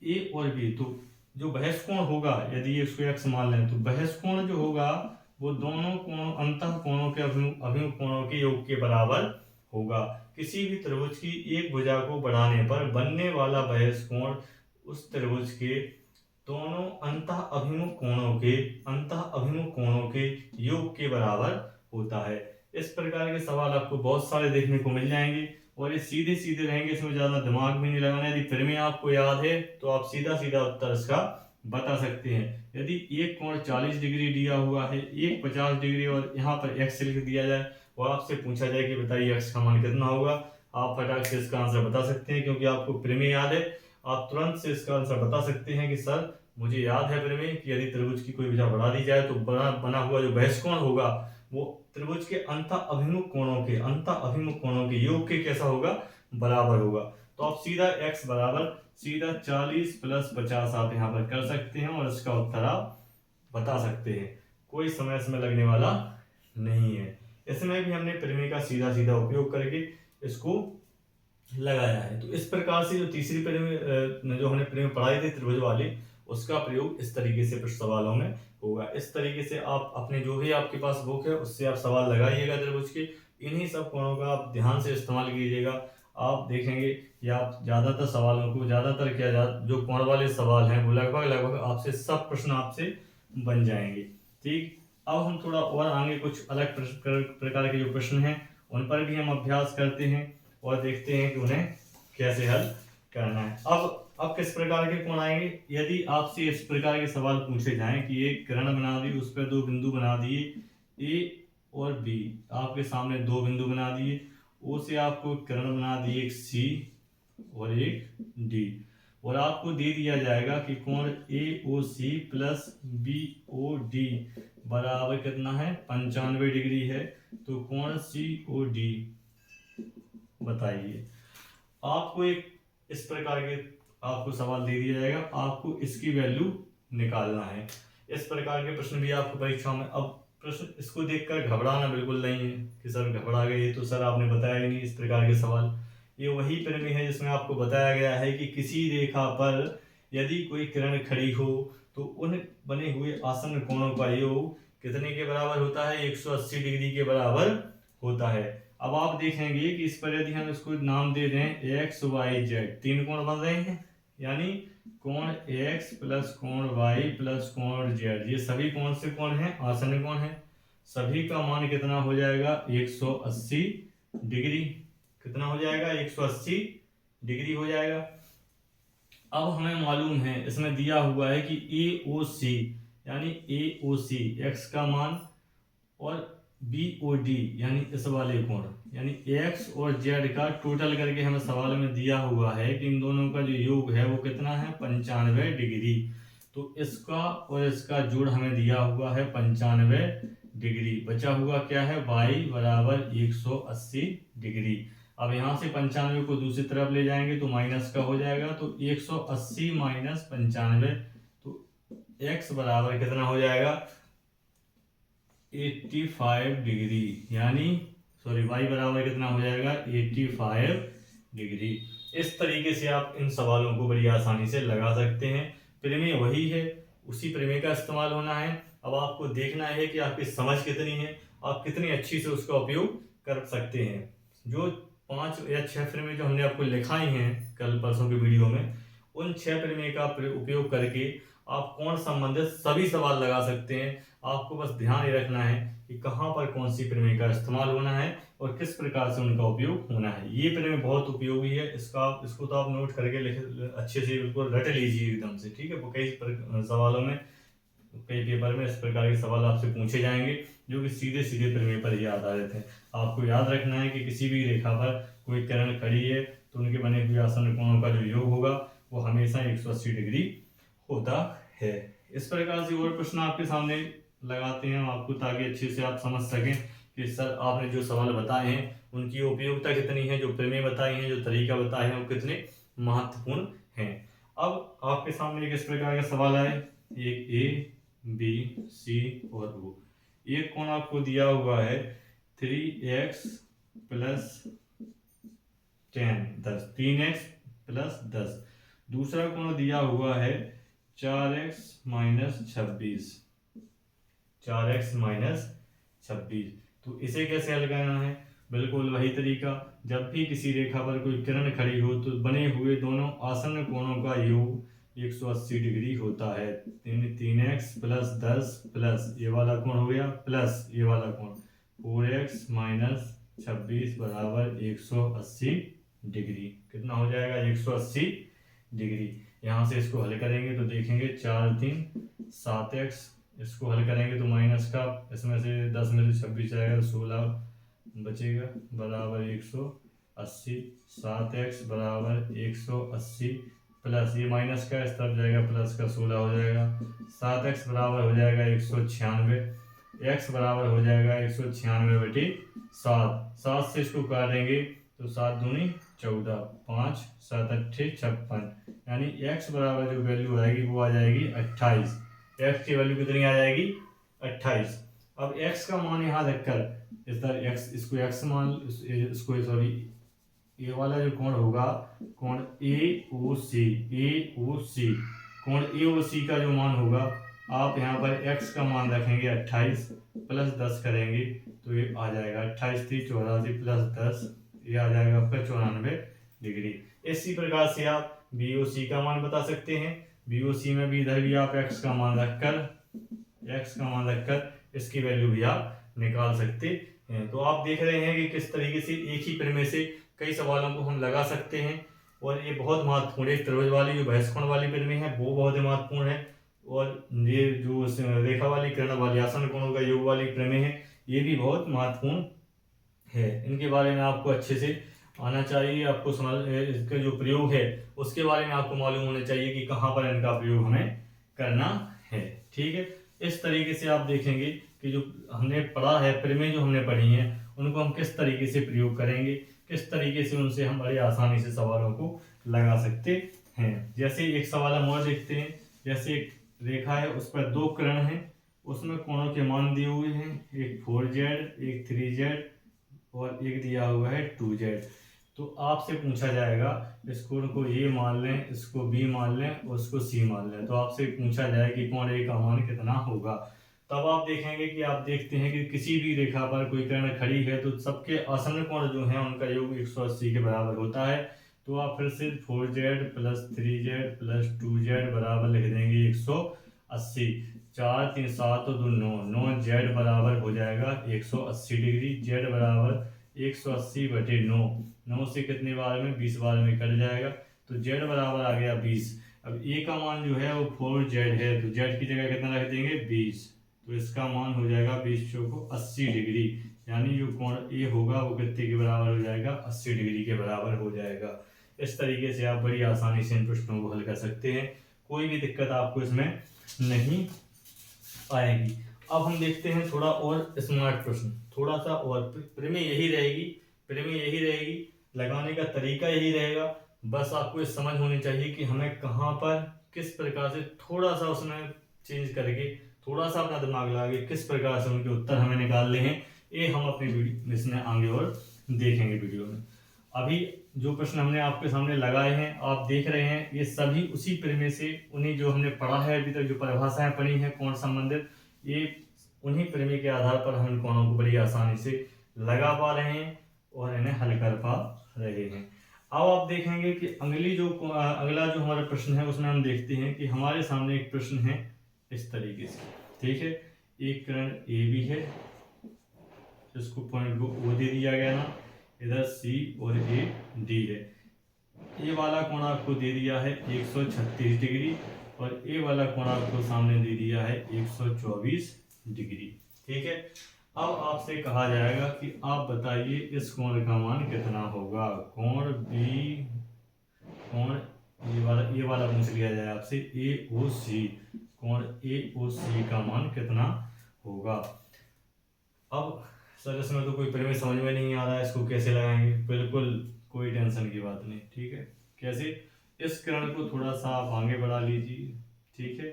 ए और बी, तो जो बहिष कोण होगा यदि इसको x मान लें तो बहिष कोण जो होगा वो दोनों कोणों अंतः कोणों के अभिमुख कोणों के योग के बराबर होगा। किसी भी त्रिभुज की एक भुजा को बढ़ाने पर बनने वाला बहिष कोण उस त्रिभुज के दोनों अंतः अभिमुख कोणों के योग के बराबर होता है। इस प्रकार के सवाल आपको बहुत सारे देखने को मिल जाएंगे और ये सीधे सीधे रहेंगे, इसमें ज्यादा दिमाग भी नहीं लगाना। यदि प्रमेय आपको याद है तो आप सीधा सीधा उत्तर इसका बता सकते हैं। यदि एक कोण 40 डिग्री दिया हुआ है, एक 50 डिग्री और यहाँ पर x लिख दिया जाए और आपसे पूछा जाए कि बताइए x का मान कितना होगा, आप फटाक से इसका आंसर बता सकते हैं क्योंकि आपको प्रमेय याद है। आप तुरंत से इसका आंसर बता सकते हैं कि सर मुझे याद है प्रमेय कि यदि त्रिभुज की कोई भुजा बढ़ा दी जाए तो बना हुआ जो बहिष कोण होगा वो त्रिभुज के अंतः अभिमुख कोणों के योग के कैसा होगा बराबर होगा। तो आप सीधा x बराबर सीधा 40 + 50 आप यहाँ पर कर सकते हैं और इसका उत्तर आप बता सकते हैं। कोई समय इसमें लगने वाला नहीं है। इसमें भी हमने प्रमेय का सीधा सीधा उपयोग करके इसको लगाया है। तो इस प्रकार से जो तीसरी प्रमेय जो हमने प्रमेय पढ़ाई थी त्रिभुज वाली उसका प्रयोग इस तरीके से प्रश्न सवालों में होगा। इस तरीके से आप अपने जो भी आपके पास बुक है उससे आप सवाल लगाइएगा त्रिभुज के। इन्हीं सब कोणों का आप ध्यान से इस्तेमाल कीजिएगा। आप देखेंगे कि आप ज़्यादातर सवालों को जो कोण वाले सवाल हैं वो लगभग आपसे सब प्रश्न आपसे बन जाएंगे। ठीक, अब हम थोड़ा और आगे कुछ अलग प्रकार के जो प्रश्न हैं उन पर भी हम अभ्यास करते हैं और देखते हैं कि उन्हें कैसे हल करना है। अब किस प्रकार के कोण आएंगे, यदि आपसे इस प्रकार के सवाल पूछे जाएं कि एक किरण बना दी उस पर 2 बिंदु बना दिए और बी आपके सामने दो बिंदु बना दिए। ओ से आपको किरण बना दिए एक सी और एक डी, और आपको दे दिया जाएगा कि कोण A O C plus B O D बराबर कितना है 95 डिग्री है। तो कोण सी ओ डी बताइए। आपको एक इस प्रकार के आपको सवाल दे दिया जाएगा, आपको इसकी वैल्यू निकालना है। इस प्रकार के प्रश्न भी आपको परीक्षा में, अब प्रश्न इसको देखकर घबराना बिल्कुल नहीं है कि सर घबरा गए तो सर आपने बताया ही नहीं इस प्रकार के सवाल। ये वही प्रमेय है जिसमें आपको बताया गया है कि किसी रेखा पर यदि कोई किरण खड़ी हो तो उन बने हुए आसन्न कोणों का योग कितने के बराबर होता है 180 डिग्री के बराबर होता है। अब आप देखेंगे कि इस पर यदि हम इसको नाम दे दें एक्स वाई जेड, तीन कोण बन रहे हैं, यानी कोण x प्लस कोण y प्लस कोण z, ये सभी कौन से कोण हैं आसन्न कोण हैं। सभी का मान कितना हो जाएगा 180 डिग्री, कितना हो जाएगा 180 डिग्री हो जाएगा। अब हमें मालूम है इसमें दिया हुआ है कि AOC यानी AOC x का मान और BOD यानी इस वाले कोण यानी x और z का टोटल करके हमें सवाल में दिया हुआ है कि इन दोनों का जो योग है वो कितना है 95 डिग्री। तो इसका और इसका जोड़ हमें दिया हुआ है 95 डिग्री। बचा हुआ क्या है y बराबर 180 डिग्री। अब यहाँ से 95 को दूसरी तरफ ले जाएंगे तो माइनस का हो जाएगा, तो 180 माइनस 95, तो x बराबर कितना हो जाएगा 85 डिग्री, यानी सॉरी y बराबर कितना हो जाएगा 85 डिग्री। इस तरीके से आप इन सवालों को बड़ी आसानी से लगा सकते हैं। प्रमेय वही है, उसी प्रमेय का इस्तेमाल होना है। अब आपको देखना है कि आपकी समझ कितनी है, आप कितनी अच्छी से उसका उपयोग कर सकते हैं। जो 5 या 6 प्रमेय जो हमने आपको लिखाई हैं कल परसों के वीडियो में, उन 6 प्रमेय का उपयोग करके आप कोण संबंधित सभी सवाल लगा सकते हैं। आपको बस ध्यान ये रखना है कि कहाँ पर कौन सी प्रमेय का इस्तेमाल होना है और किस प्रकार से उनका उपयोग होना है। ये प्रमेय बहुत उपयोगी है, इसको तो आप नोट करके अच्छे से बिल्कुल रट लीजिए एकदम से, ठीक है। वो कई सवालों में, कई पेपर में इस प्रकार के सवाल आपसे पूछे जाएंगे जो कि सीधे सीधे प्रमेय पर ही आधारित है। आपको याद रखना है कि किसी भी रेखा पर कोई किरण खड़ी है तो उनके बने हुए आसन्न कोणों का जो योग होगा वो हमेशा 180 डिग्री होता है। इस प्रकार से और प्रश्न आपके सामने लगाते हैं आपको, ताकि अच्छे से आप समझ सकें कि सर आपने जो सवाल बताए हैं उनकी उपयोगिता कितनी है, जो प्रमेय बताए हैं, जो तरीका बताए हैं वो कितने महत्वपूर्ण हैं। अब आपके सामने किस प्रकार का सवाल आए, एक A B C और O। एक कोण आपको दिया हुआ है 3x प्लस 10 3x प्लस 10। दूसरा कोण दिया हुआ है 4x माइनस 26 4x माइनस 26। तो इसे कैसे हल करना है, बिल्कुल वही तरीका। जब भी किसी रेखा पर कोई किरण खड़ी हो तो बने हुए दोनों आसन्न कोणों का योग 180 डिग्री होता है। 3x प्लस 10 प्लस ये वाला कोण हो गया प्लस ये वाला कोण 4x माइनस 26 बराबर 180 डिग्री। कितना हो जाएगा 180 डिग्री। यहाँ से इसको हल करेंगे तो देखेंगे 4 3 7x, इसको हल करेंगे तो माइनस का इसमें से 10 में से 26 जाएगा 16 बचेगा बराबर 180। 7x बराबर 180 प्लस ये माइनस का इस तरफ जाएगा प्लस का 16 हो जाएगा। 7x बराबर हो जाएगा 196, x बराबर हो जाएगा 196/7। 7 से इसको काटेंगे तो 7 दूनी 14, 5 7 8 56, यानी x बराबर जो वैल्यू आएगी वो आ जाएगी 28। x की वैल्यू कितनी आ जाएगी 28। अब x का मान यहाँ रखकर इस तरह x, इसको x मान, इसको सॉरी ये वाला जो कोण होगा कोण AOC कोण AOC का जो मान होगा, आप यहाँ पर x का मान रखेंगे 28 प्लस 10 करेंगे तो ये आ जाएगा 28 3 84 प्लस 10, ये आ जाएगा आपका 94 डिग्री। इसी प्रकार से आप BOC का मान बता सकते हैं। BOC में भी इधर भी आप x का मान रखकर इसकी वैल्यू भी आप निकाल सकते हैं। तो आप देख रहे हैं कि किस तरीके से एक ही प्रमेय से कई सवालों को हम लगा सकते हैं, और ये बहुत महत्वपूर्ण है। त्रिभुज वाली जो बहिष्कोण वाली प्रमेय है वो बहुत ही महत्वपूर्ण है, और ये जो रेखा वाली किरण वाली आसन्न कोणों का योग वाली प्रमेय है ये भी बहुत महत्वपूर्ण है। इनके बारे में आपको अच्छे से आना चाहिए, आपको समझ इसका जो प्रयोग है उसके बारे में आपको मालूम होना चाहिए कि कहाँ पर इनका प्रयोग हमें करना है। ठीक है, इस तरीके से आप देखेंगे कि जो हमने पढ़ा है, प्रमेय जो हमने पढ़ी हैं उनको हम किस तरीके से प्रयोग करेंगे, किस तरीके से उनसे हम बड़ी आसानी से सवालों को लगा सकते हैं। जैसे एक सवाल हम और देखते हैं, जैसे एक रेखा है उस पर दो किरण हैं, उसमें कोणों के मान दिए हुए हैं, एक 4z एक 3z और एक दिया हुआ है 2z। तो आपसे पूछा जाएगा इस कोण को ए मान लें, इसको बी मान लें और उसको सी मान लें, तो आपसे पूछा जाए कि कोण ए का मान कितना होगा। तब आप देखेंगे कि आप देखते हैं कि किसी भी रेखा पर कोई किरण खड़ी है तो सबके आसन्न कोण जो है उनका योग 180 के बराबर होता है। तो आप फिर से 4z plus 3z plus 2z बराबर लिख देंगे 180। 4 3 7 2 9 9z बराबर हो जाएगा 180 डिग्री। z बराबर 180 बटे 9, 9 से कितने बार में 20 बार में कट जाएगा, तो z बराबर आ गया 20। अब a का मान जो है वो 4z है, तो z की जगह कितना रख देंगे 20, तो इसका मान हो जाएगा 20 को 80 डिग्री, यानी जो कोण a होगा वो कितने के बराबर हो जाएगा 80 डिग्री के बराबर हो जाएगा। इस तरीके से आप बड़ी आसानी से इन प्रश्नों को हल कर सकते हैं, कोई भी दिक्कत आपको इसमें नहीं आएगी। अब हम देखते हैं थोड़ा और स्मार्ट प्रश्न, थोड़ा सा और प्रमेय यही रहेगी, लगाने का तरीका यही रहेगा। बस आपको ये समझ होनी चाहिए कि हमें कहाँ पर किस प्रकार से थोड़ा सा उसमें चेंज करके, थोड़ा सा अपना दिमाग लगा के किस प्रकार से उनके उत्तर हमें निकालने हैं, ये हम अपनी वीडियो इसमें आगे और देखेंगे वीडियो में। अभी जो प्रश्न हमने आपके सामने लगाए हैं आप देख रहे हैं, ये सभी उसी प्रमेय से, उन्हीं जो हमने पढ़ा है अभी तक, जो परिभाषाएं पढ़ी हैं कोण संबंधित, ये उन्हीं प्रमेय के आधार पर हम इन कोणों को बड़ी आसानी से लगा पा रहे हैं और इन्हें हल कर पा रहे हैं। अब आप देखेंगे कि अगला जो हमारा प्रश्न है उसमें हम देखते हैं कि हमारे सामने एक प्रश्न है इस तरीके से। ठीक है, एक किरण ए भी है, इसको पॉइंट को ओ दे दिया गया ना, इधर सी और ए डी है। ए वाला कोण आपको दे दिया है 136 डिग्री और ए वाला कोण आपको सामने दे दिया है 124 डिग्री। ठीक है, अब आपसे कहा जाएगा कि आप बताइए इस कोण का मान कितना होगा। कोण बी, कोण ये वाला पूछ लिया जाए आपसे, ए ओ सी, कोण ए ओ सी का मान कितना होगा। अब सर इसमें तो कोई प्रमेय समझ में नहीं आ रहा है, इसको कैसे लगाएंगे, बिल्कुल कोई टेंशन की बात नहीं। ठीक है, कैसे, इस किरण को थोड़ा सा आप आगे बढ़ा लीजिए। ठीक है,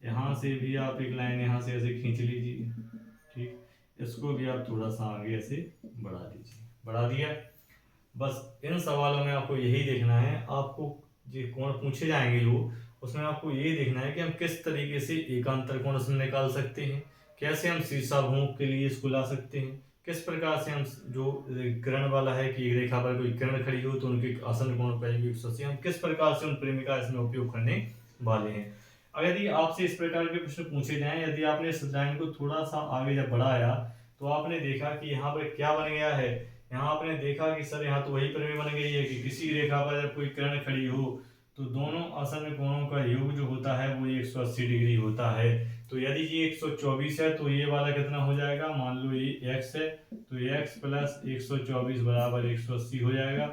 यहाँ से भी आप एक लाइन यहाँ से ऐसे खींच लीजिए। ठीक, इसको भी आप थोड़ा सा आगे ऐसे बढ़ा दीजिए, बढ़ा दिया। बस इन सवालों में आपको यही देखना है, आपको जो कोण पूछे जाएंगे जो, उसमें आपको ये देखना है कि हम किस तरीके से एकांतर कोण उसमें निकाल सकते हैं, कैसे हम शीर्षाभिमुख के लिए इसको ला सकते हैं, किस प्रकार से हम जो किरण वाला है कि रेखा पर कोई किरण खड़ी हो तो उनके आसन्न कोण पर 180, हम किस प्रकार से उन प्रमेय का इसमें उपयोग करने वाले हैं। अगर यदि आपसे इस प्रकार के प्रश्न पूछे जाएं, यदि आपने इस लाइन को थोड़ा सा आगे जब बढ़ाया तो आपने देखा कि यहाँ पर क्या बन गया है, यहाँ आपने देखा कि सर यहाँ तो वही प्रमेय बन गई है कि किसी रेखा पर जब कोई किरण खड़ी हो तो दोनों आसन्न कोणों का योग जो होता है वो 180 डिग्री होता है। तो यदि ये 124 है तो ये वाला कितना हो जाएगा, मान लो ये x है तो x प्लस 124 बराबर 180 हो जाएगा।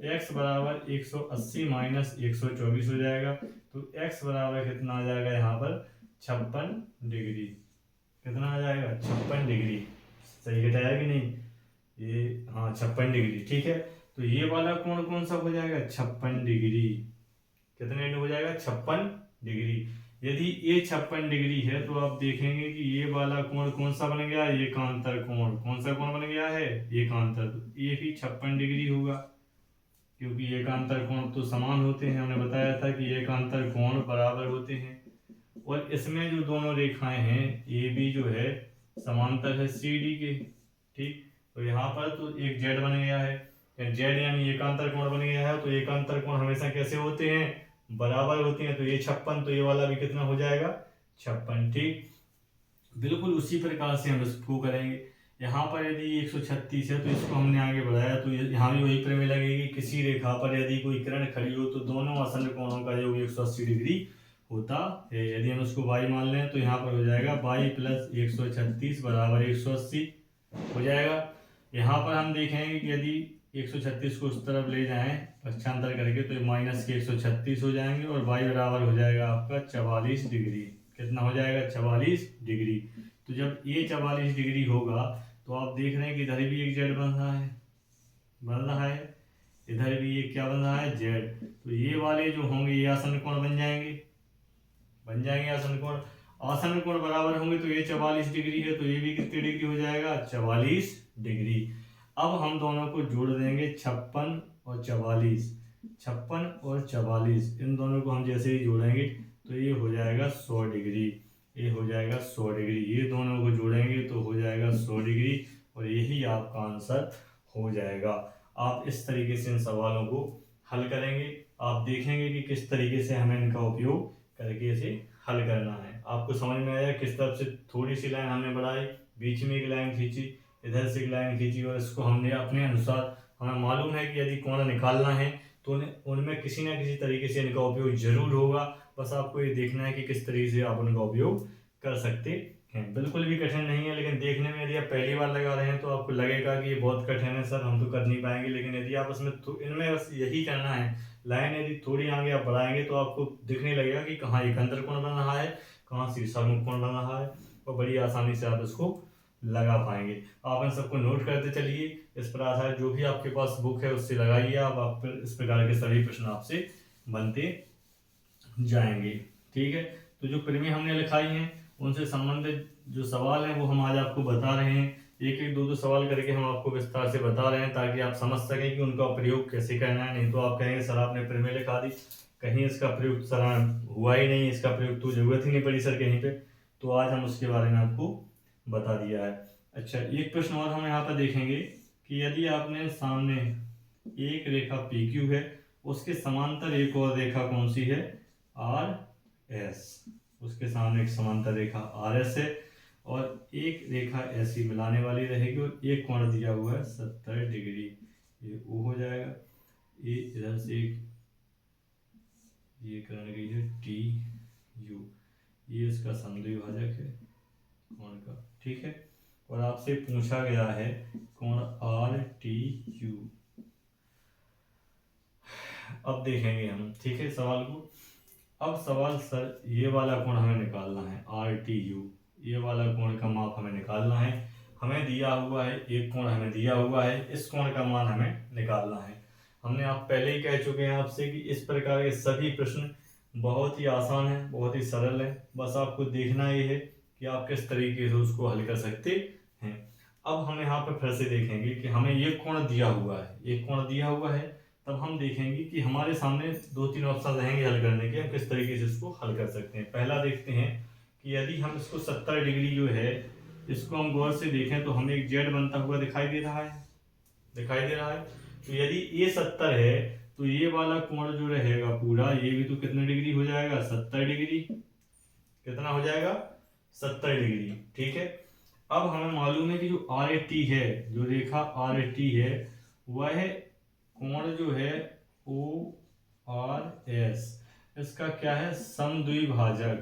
x बराबर 180 माइनस 124 हो जाएगा, तो x बराबर कितना आ जाएगा यहाँ पर 56 डिग्री। कितना आ जाएगा 56 डिग्री, सही घटाया कि नहीं, ये हाँ 56 डिग्री। ठीक है, तो ये वाला कोण कौन सा हो जाएगा 56 डिग्री, कितने हो जाएगा 56 डिग्री। यदि ये 56 डिग्री है तो आप देखेंगे कि ये वाला कोण कौन सा बन गया, एकांतर कोण। कौन सा कोण बन गया है, एकांतर, तो ये भी 56 डिग्री होगा, क्योंकि एकांतर कोण तो समान होते हैं, हमने बताया था कि एकांतर कोण बराबर होते हैं। और इसमें जो दोनों रेखाएं हैं ए बी जो है समांतर है सी डी के। ठीक, तो यहाँ पर तो एक जेड बन गया है, जेड यानी एकांतर कोण बन गया है। तो एकांतर कोण हमेशा कैसे होते हैं, बराबर होते हैं। तो ये 56, तो ये वाला भी कितना हो जाएगा 56। ठीक, बिल्कुल उसी प्रकार से हम इसको करेंगे। यहाँ पर यदि 136 है तो इसको हमने आगे बढ़ाया तो यहाँ भी वही प्रमेय लगेगी, किसी रेखा पर यदि कोई किरण खड़ी हो तो दोनों आसन्न कोणों का योग 180 डिग्री होता है। यदि हम उसको y मान लें तो यहाँ पर हो जाएगा y प्लस 136 बराबर 180। हो जाएगा। यहाँ पर हम देखेंगे कि यदि 136 को उस तरफ ले जाएं पक्षांतर करके तो माइनस के 136 हो जाएंगे और y बराबर हो जाएगा आपका 44 डिग्री। कितना हो जाएगा? 44 डिग्री। तो जब ये 44 डिग्री होगा तो आप देख रहे हैं कि इधर भी एक जेड बन रहा है, इधर भी ये क्या बन रहा है? जेड। तो ये वाले जो होंगे ये आसन कोण बन जाएंगे आसन कोण। आसन कोण बराबर होंगे तो ये 44 डिग्री है तो ये भी कितनी डिग्री हो जाएगा? 44 डिग्री। अब हम दोनों को जोड़ देंगे 56 और 44। 56 और 44 इन दोनों को हम जैसे ही जोड़ेंगे तो ये हो जाएगा 100 डिग्री। ये हो जाएगा 100 डिग्री। ये दोनों को जोड़ेंगे तो हो जाएगा 100 डिग्री और यही आपका आंसर हो जाएगा। आप इस तरीके से इन सवालों को हल करेंगे। आप देखेंगे कि किस तरीके से हमें इनका उपयोग करके इसे हल करना है। आपको समझ में आया किस तरफ से थोड़ी सी लाइन हमने बढ़ाई, बीच में एक लाइन खींची, इधर से एक लाइन खींची और इसको हमने अपने अनुसार, हमें मालूम है कि यदि कोण निकालना है तो उनमें किसी न किसी तरीके से इनका उपयोग जरूर होगा। बस आपको ये देखना है कि किस तरीके से आप उनका उपयोग कर सकते हैं। बिल्कुल भी कठिन नहीं है, लेकिन देखने में यदि आप पहली बार लगा रहे हैं तो आपको लगेगा कि ये बहुत कठिन है सर, हम तो कर नहीं पाएंगे। लेकिन यदि आप इसमें इनमें बस यही करना है, लाइन यदि थोड़ी आगे आप बढ़ाएंगे तो आपको दिखने लगेगा कि कहाँ एकांतर कोण बन रहा है, कहाँ शीर्षामुख कोण बन रहा है और बड़ी आसानी से आप इसको लगा पाएंगे। आप इन सबको नोट करते चलिए। इस पर आधारित जो भी आपके पास बुक है उससे लगाइए आप इस प्रकार के सभी प्रश्न आपसे बनते जाएंगे। ठीक है, तो जो प्रमेय हमने लिखाई हैं उनसे संबंधित जो सवाल हैं वो हम आज आपको बता रहे हैं। एक एक दो सवाल करके हम आपको विस्तार से बता रहे हैं ताकि आप समझ सकें कि उनका प्रयोग कैसे करना है। नहीं तो आप कहेंगे सर आपने प्रमेय लिखा दी, कहीं इसका प्रयोग सर हुआ ही नहीं, इसका प्रयोग तो जरूरत ही नहीं पड़ी सर कहीं पे। तो आज हम उसके बारे में आपको बता दिया है। अच्छा, एक प्रश्न और हम यहाँ पर देखेंगे कि यदि आपने सामने एक रेखा PQ है, उसके समांतर एक और रेखा कौन सी है? RS। उसके सामने एक समांतर रेखा RS है और एक रेखा ऐसी मिलाने वाली रहेगी और एक कोण दिया हुआ है 70 डिग्री। ये O हो जाएगा, ये इधर से एक ये करण गई है TU, ये इसका समद्वि भाजक है कोण का। ठीक है, और आपसे पूछा गया है कोण RTU। अब देखेंगे हम, ठीक है, सवाल को। अब सवाल सर ये वाला कोण हमें निकालना है RTU, ये वाला कोण का माप हमें निकालना है। हमें दिया हुआ है एक कोण हमें दिया हुआ है, इस कोण का मान हमें निकालना है। हमने आप पहले ही कह चुके हैं आपसे कि इस प्रकार के सभी प्रश्न बहुत ही आसान है, बहुत ही सरल है। बस आपको देखना ये है कि आप किस तरीके से उसको हल कर सकते हैं। अब हम यहाँ पर फिर से देखेंगे कि हमें ये कोण दिया हुआ है, एक कोण दिया हुआ है। तब हम देखेंगे कि हमारे सामने 2-3 ऑप्शन रहेंगे हल करने के, हम किस तरीके से इसको हल कर सकते हैं। पहला देखते हैं कि यदि हम इसको 70 डिग्री जो है इसको हम गौर से देखें तो हमें एक जेड बनता हुआ दिखाई दे रहा है। तो यदि ये 70 है तो ये वाला कोण जो रहेगा पूरा ये भी तो कितने डिग्री हो जाएगा? 70 डिग्री। कितना हो जाएगा? 70 डिग्री। ठीक है, अब हमें मालूम है कि जो RAT है, जो रेखा RAT है वह कोण जो है ORS, इसका क्या है? समद्विभाजक।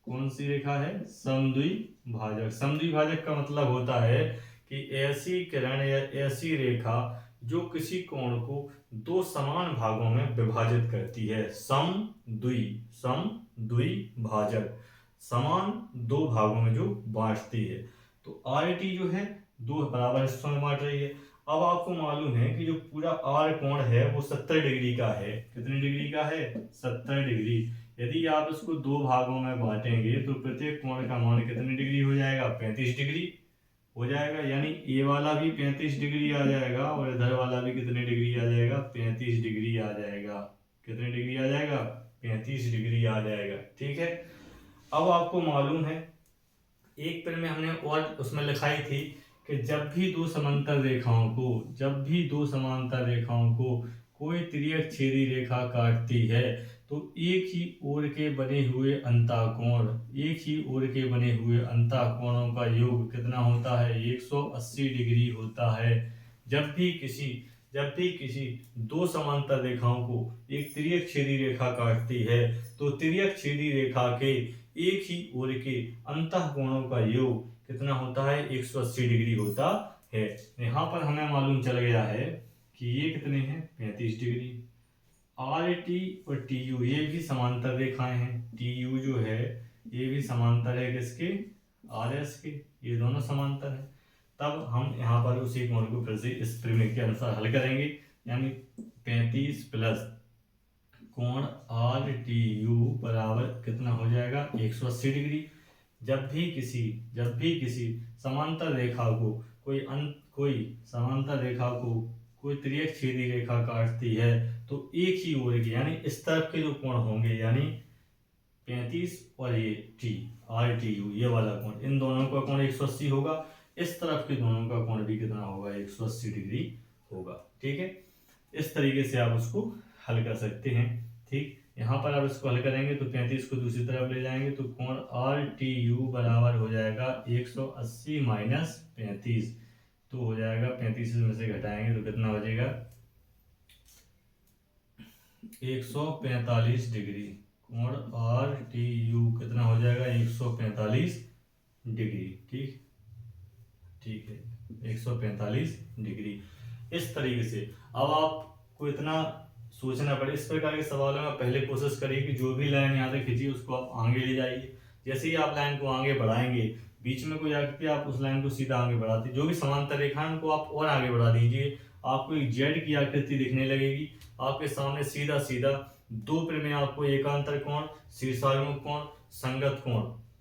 कौन सी रेखा है? समद्विभाजक। समद्विभाजक का मतलब होता है कि ऐसी किरण या ऐसी रेखा जो किसी कोण को दो समान भागों में विभाजित करती है। समद्विभाजक, समान दो भागों में जो बांटती है। तो RAT जो है दो बराबर हिस्सों में बांट रही है। अब आपको मालूम है कि जो पूरा R कोण है वो 70 डिग्री का है। कितने डिग्री का है? 70 डिग्री। यदि आप इसको दो भागों में बांटेंगे तो प्रत्येक कोण का मान कितने डिग्री हो जाएगा? 35 डिग्री हो जाएगा। यानी ये वाला भी 35 डिग्री आ जाएगा और इधर वाला भी कितने डिग्री आ जाएगा? 35 डिग्री आ जाएगा। कितने डिग्री आ जाएगा? 35 डिग्री आ जाएगा। ठीक है, अब आपको मालूम है एक प्रमेय हमने और उसमें लिखाई थी कि जब भी दो समांतर रेखाओं को कोई तिर्यक छेदी रेखा काटती है तो एक ही ओर के बने हुए अंतःकोणों का योग कितना होता है? 180 डिग्री होता है। जब भी किसी दो समांतर रेखाओं को एक तिर्यक छेदी रेखा काटती है तो तिर्यक छेदी रेखा के एक ही ओर के अंतःकोणों का योग कितना होता है, 180 डिग्री होता है। यहाँ पर हमें मालूम चल गया है कि ये कितने हैं, 35 डिग्री। आर टी और टी यू ये भी समांतर रेखाएं हैं। टी यू जो है ये भी समांतर है किसके, आर एस के, ये दोनों समांतर है। तब हम यहाँ पर उसी कोण को फिर से इस प्रमेय के अनुसार हल करेंगे, यानी 35 प्लस कोण आर टी यू बराबर कितना हो जाएगा, 180 डिग्री। जब भी किसी समांतर रेखा को कोई समांतर रेखा को कोई त्रियक छेदी रेखा काटती है तो एक ही ओर के यानी इस तरफ के जो कोण होंगे, यानी 35 और ये टी आर टी यू ये वाला कोण, इन दोनों का कोण 180 होगा। इस तरफ के दोनों का कोण भी कितना होगा, 180 डिग्री होगा। ठीक है, इस तरीके से आप उसको हल कर सकते हैं। ठीक, यहाँ पर आप इसको हल करेंगे तो 35 को दूसरी तरफ ले जाएंगे तो कोण आर टी यू बराबर हो जाएगा 180 माइनस 35, तो हो जाएगा 35 में से घटाएंगे तो कितना बचेगा, 145 डिग्री। कोण आर टी यू कितना हो जाएगा, 145 डिग्री। ठीक है, 145 डिग्री। इस तरीके से अब आपको इतना सोचना पड़े, इस प्रकार के सवालों में पहले कोशिश करिए कि जो भी लाइन यहाँ तक खींची उसको आप आगे ले जाइए। जैसे ही आप लाइन को आगे बढ़ाएंगे, बीच में कोई आकृति आप उस लाइन को सीधा आगे बढ़ाते, जो भी समांतर रेखा है उनको आप और आगे बढ़ा दीजिए, आपको एक जेड की आकृति दिखने लगेगी। आपके सामने सीधा सीधा दो प्रमेय आपको एकांतर कोण, शीर्षाभिमुख कोण, संगत कोण,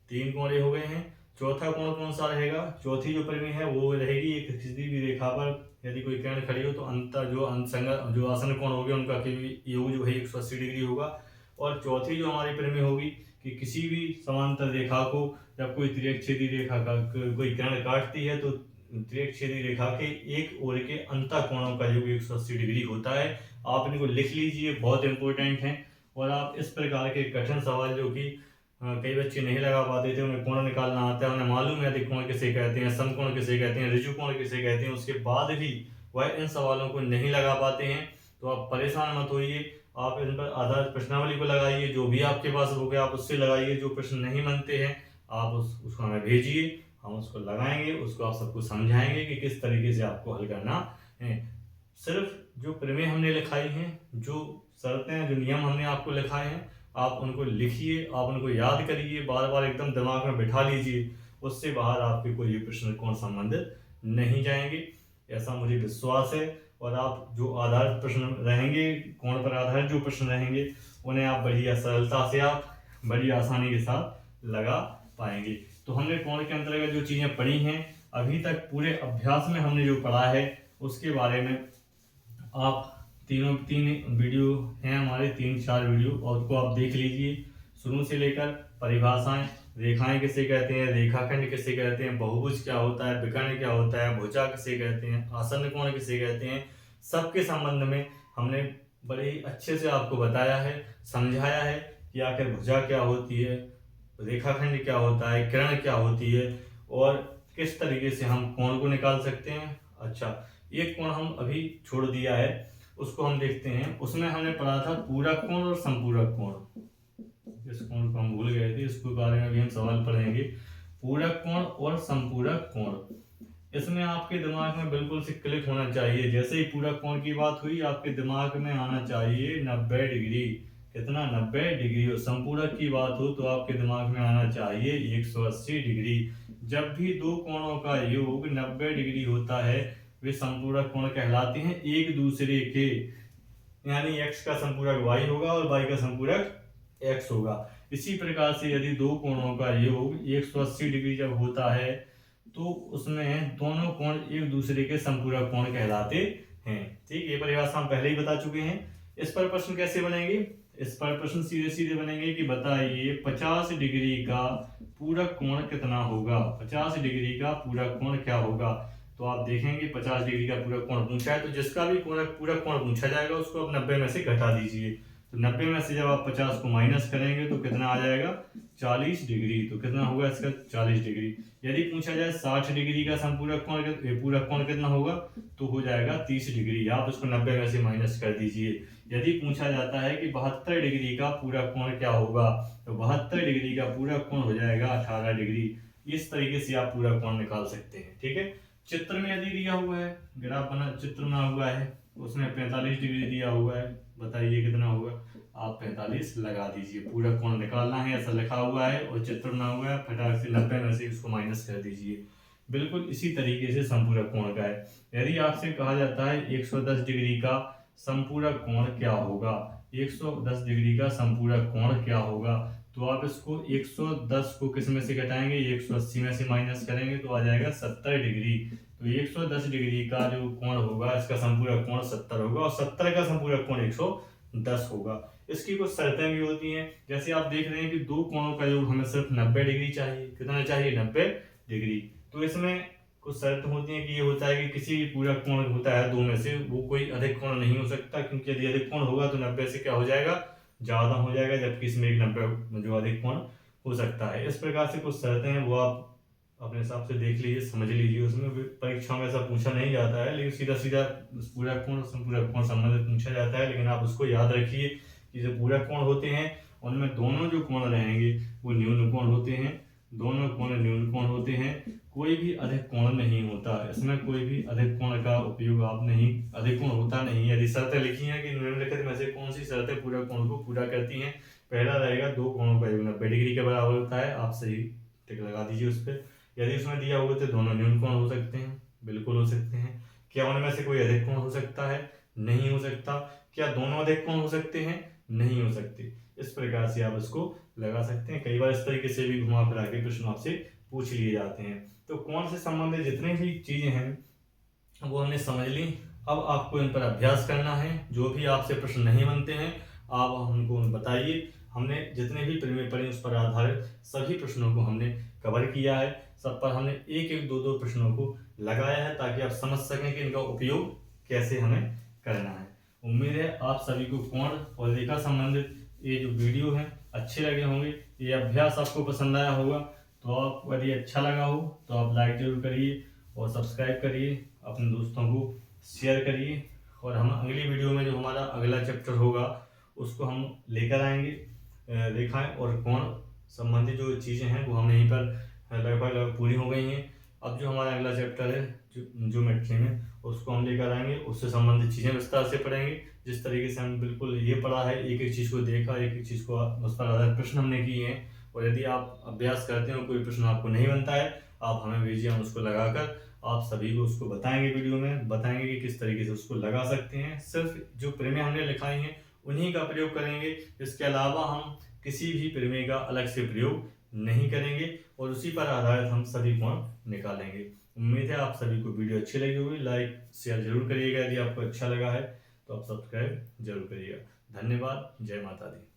3 कोण हो गए हैं। चौथा कोण कौन सा रहेगा, चौथी जो प्रमेय है वो रहेगी एक किसी भी रेखा पर यदि कोई किरण खड़ी हो तो अंतर जो आसन कोण हो गए उनका योग जो है 180 डिग्री होगा। और चौथी जो हमारी प्रमेय होगी कि किसी भी समांतर रेखा को जब कोई त्रियकछेदी रेखा का कोई किरण काटती है तो त्रियकछेदी रेखा के एक ओर के अंतः कोणों का योग 180 डिग्री होता है। आप इनको लिख लीजिए, बहुत इंपॉर्टेंट है। और आप इस प्रकार के कठिन सवाल जो कि कई बच्चे नहीं लगा पाते थे, उन्हें कोण निकालना आता है, उन्हें मालूम है अधिक कोण किसे कहते हैं, समकोण किसे कहते हैं, ऋजु कोण किसे कहते हैं, उसके बाद भी वह इन सवालों को नहीं लगा पाते हैं, तो आप परेशान मत होइए। आप इन पर आधारित प्रश्नावली को लगाइए, जो भी आपके पास हो गया आप उससे लगाइए। जो प्रश्न नहीं बनते हैं आप उसको हमें भेजिए, हम उसको लगाएंगे, उसको आप सबको समझाएंगे कि किस तरीके से आपको हल करना है। सिर्फ जो प्रमेय हमने लिखाई हैं, जो शर्तें, जो नियम हमने आपको लिखाए हैं, आप उनको लिखिए, आप उनको याद करिए, बार बार एकदम दिमाग में बिठा लीजिए। उससे बाहर आपके कोई प्रश्न कोण संबंधित नहीं जाएंगे, ऐसा मुझे विश्वास है। और आप जो आधारित प्रश्न रहेंगे, कोण पर आधारित जो प्रश्न रहेंगे, उन्हें आप बड़ी सरलता से आप बड़ी आसानी के साथ लगा पाएंगे। तो हमने कोण के अंतर्गत जो चीज़ें पढ़ी हैं अभी तक पूरे अभ्यास में हमने जो पढ़ा है उसके बारे में आप तीन वीडियो हैं हमारे, 3-4 वीडियो, और उसको आप देख लीजिए शुरू से लेकर परिभाषाएं, रेखाएं किसे कहते हैं, रेखाखंड किसे कहते हैं, बहुभुज क्या होता है, विकर्ण क्या होता है, भुजा किसे कहते हैं, आसन्न कोण किसे कहते हैं, सबके संबंध में हमने बड़े ही अच्छे से आपको बताया है, समझाया है कि आखिर भुजा क्या होती है, रेखाखंड क्या होता है, किरण क्या होती है, और किस तरीके से हम कोण को निकाल सकते हैं। अच्छा, एक कोण हम अभी छोड़ दिया है, उसको हम देखते हैं। उसमें हमने पढ़ा था पूरक कोण और संपूरक कोण। इस कोण को हम भूल गए थे, इसके बारे में भी हम सवाल पढ़ेंगे। पूरक कोण और संपूरक कोण, इसमें आपके दिमाग में बिल्कुल से क्लिक होना चाहिए। जैसे ही पूरक कोण की बात हुई आपके दिमाग में आना चाहिए 90 डिग्री, कितना, 90 डिग्री। और संपूरक की बात हो तो आपके दिमाग में आना चाहिए 180 डिग्री। जब भी दो कोणों का योग 90 डिग्री होता है वे संपूरक कोण कहलाते हैं एक दूसरे के, यानी x का संपूरक y होगा और y का संपूरक x होगा। इसी प्रकार से यदि दो कोणों का योग 180 डिग्री जब होता है तो उसमें दोनों कोण एक दूसरे के संपूरक कोण कहलाते हैं। ठीक, ये परिभाषा हम पहले ही बता चुके हैं। इस पर प्रश्न कैसे बनेंगे, इस पर प्रश्न सीधे सीधे बनेंगे कि बताइए 50 डिग्री का पूरक कोण कितना होगा, 50 डिग्री का पूरक कोण क्या होगा। तो आप देखेंगे 50 डिग्री का पूरक कोण पूछा है तो जिसका भी पूरक कोण पूछा जाएगा उसको आप 90 में से घटा दीजिए। तो 90 में से जब आप 50 को माइनस करेंगे तो कितना आ जाएगा, 40 डिग्री। तो कितना होगा इसका, 40 डिग्री। यदि पूछा जाए 60 डिग्री का संपूरक कोण पूरक कोण कितना होगा तो हो जाएगा 30 डिग्री। आप इसको 90 में से माइनस कर दीजिए। यदि पूछा जाता है कि 72 डिग्री का पूरक कोण क्या होगा तो 72 डिग्री का पूरक कोण हो जाएगा 18 डिग्री। इस तरीके से आप पूरा कोण निकाल सकते हैं। ठीक है, चित्र में यदि दिया हुआ है, ग्राफ बना चित्र बना हुआ है, उसमें 45 डिग्री दिया हुआ है, बताइए कितना होगा। आप 45 लगा दीजिए, पूरा कोण निकालना है ऐसा लिखा हुआ है और चित्र बना हुआ है, फटाक से 90 में से इसको माइनस कर दीजिए। बिल्कुल इसी तरीके से समपूरक कोण का है। यदि आपसे कहा जाता है 110 डिग्री का समपूरक कोण क्या होगा, 110 डिग्री का समपूरक कोण क्या होगा, तो आप इसको 110 को किस में से घटाएंगे, 180 में से माइनस करेंगे तो आ जाएगा 70 डिग्री। तो 110 डिग्री का जो कोण होगा इसका संपूरक कोण 70 होगा और 70 का संपूरक कोण 110 होगा। इसकी कुछ शर्तें भी होती हैं, जैसे आप देख रहे हैं कि दो कोणों का योग हमें सिर्फ 90 डिग्री चाहिए। कितना चाहिए, 90 डिग्री। तो इसमें कुछ शर्त होती है कि ये होता है कि किसी भी पूरक कोण होता है दो में से, वो कोई अधिक कोण नहीं हो सकता, क्योंकि यदि अधिक कोण होगा तो 90 से क्या हो जाएगा, ज्यादा हो जाएगा, जबकि इसमें एक 90 जो अधिक कोण हो सकता है। इस प्रकार से कुछ शर्तें हैं, वो आप अपने हिसाब से देख लीजिए, समझ लीजिए। उसमें परीक्षा में ऐसा पूछा नहीं जाता है, लेकिन सीधा सीधा पूरक कोण संपूरक कोण संबंधित पूछा जाता है। लेकिन आप उसको याद रखिए कि जो पूरक कोण होते हैं उनमें दोनों जो कोण रहेंगे वो न्यून कोण होते हैं, दोनों कोण न्यून कोण होते हैं, कोई भी अधिक कोण नहीं होता। इसमें कोई भी अधिक कोण का उपयोग आप नहीं, अधिक कोण होता नहीं है। यदि शर्तें लिखी हैं कि निम्नलिखित में से कौन सी शर्तें पूरक कोण को पूरा करती हैं, पहला रहेगा दो कोणों का योग 90 डिग्री के बराबर होता है, आप सही टिक लगा दीजिए उस पर। यदि उसमें दिया हुआ तो दोनों न्यून कोण हो सकते हैं, बिल्कुल हो सकते हैं। क्या उनमें से कोई अधिक कोण हो सकता है, नहीं हो सकता। क्या दोनों अधिक कोण हो सकते हैं, नहीं हो सकते। इस प्रकार से आप इसको लगा सकते हैं। कई बार इस तरीके से भी घुमा फिरा के प्रश्न आपसे पूछ लिए जाते हैं। तो कोण से संबंधित जितनी भी चीजें हैं वो हमने समझ ली। अब आपको इन पर अभ्यास करना है। जो भी आपसे प्रश्न नहीं बनते हैं आप हमको बताइए। हमने जितने भी प्रमेय पढ़े उस पर आधारित सभी प्रश्नों को हमने कवर किया है। सब पर हमने एक एक दो दो प्रश्नों को लगाया है ताकि आप समझ सकें कि इनका उपयोग कैसे हमें करना है। उम्मीद है आप सभी को कोण और रेखा संबंधित ये जो वीडियो है अच्छे लगे होंगे, ये अभ्यास आपको पसंद आया होगा। तो आपको यदि अच्छा लगा हो तो आप लाइक जरूर करिए और सब्सक्राइब करिए, अपने दोस्तों को शेयर करिए। और हम अगली वीडियो में जो हमारा अगला चैप्टर होगा उसको हम लेकर आएंगे। रेखाएं और कोण संबंधित जो चीज़ें हैं वो हम यहीं पर लगभग पूरी हो गई हैं। अब जो हमारा अगला चैप्टर है ज्योमेट्री में, उसको हम लेकर आएंगे, उससे संबंधित चीज़ें विस्तार से पढ़ेंगे। जिस तरीके से हम बिल्कुल ये पढ़ा है, एक एक चीज़ को देखा, एक एक चीज़ को उस पर आधारित प्रश्न हमने किए हैं। और यदि आप अभ्यास करते हो, कोई प्रश्न आपको नहीं बनता है, आप हमें भेजिए, हम उसको लगाकर आप सभी को उसको बताएंगे, वीडियो में बताएंगे कि किस तरीके से उसको लगा सकते हैं। सिर्फ जो प्रमेय हमने लिखाई हैं उन्हीं का प्रयोग करेंगे, इसके अलावा हम किसी भी प्रमेय का अलग से प्रयोग नहीं करेंगे और उसी पर आधारित हम सभी कोण निकालेंगे। उम्मीद है आप सभी को वीडियो अच्छी लगी होगी। लाइक शेयर जरूर करिएगा, यदि आपको अच्छा लगा है तो आप सब्सक्राइब जरूर करिएगा। धन्यवाद। जय माता दी।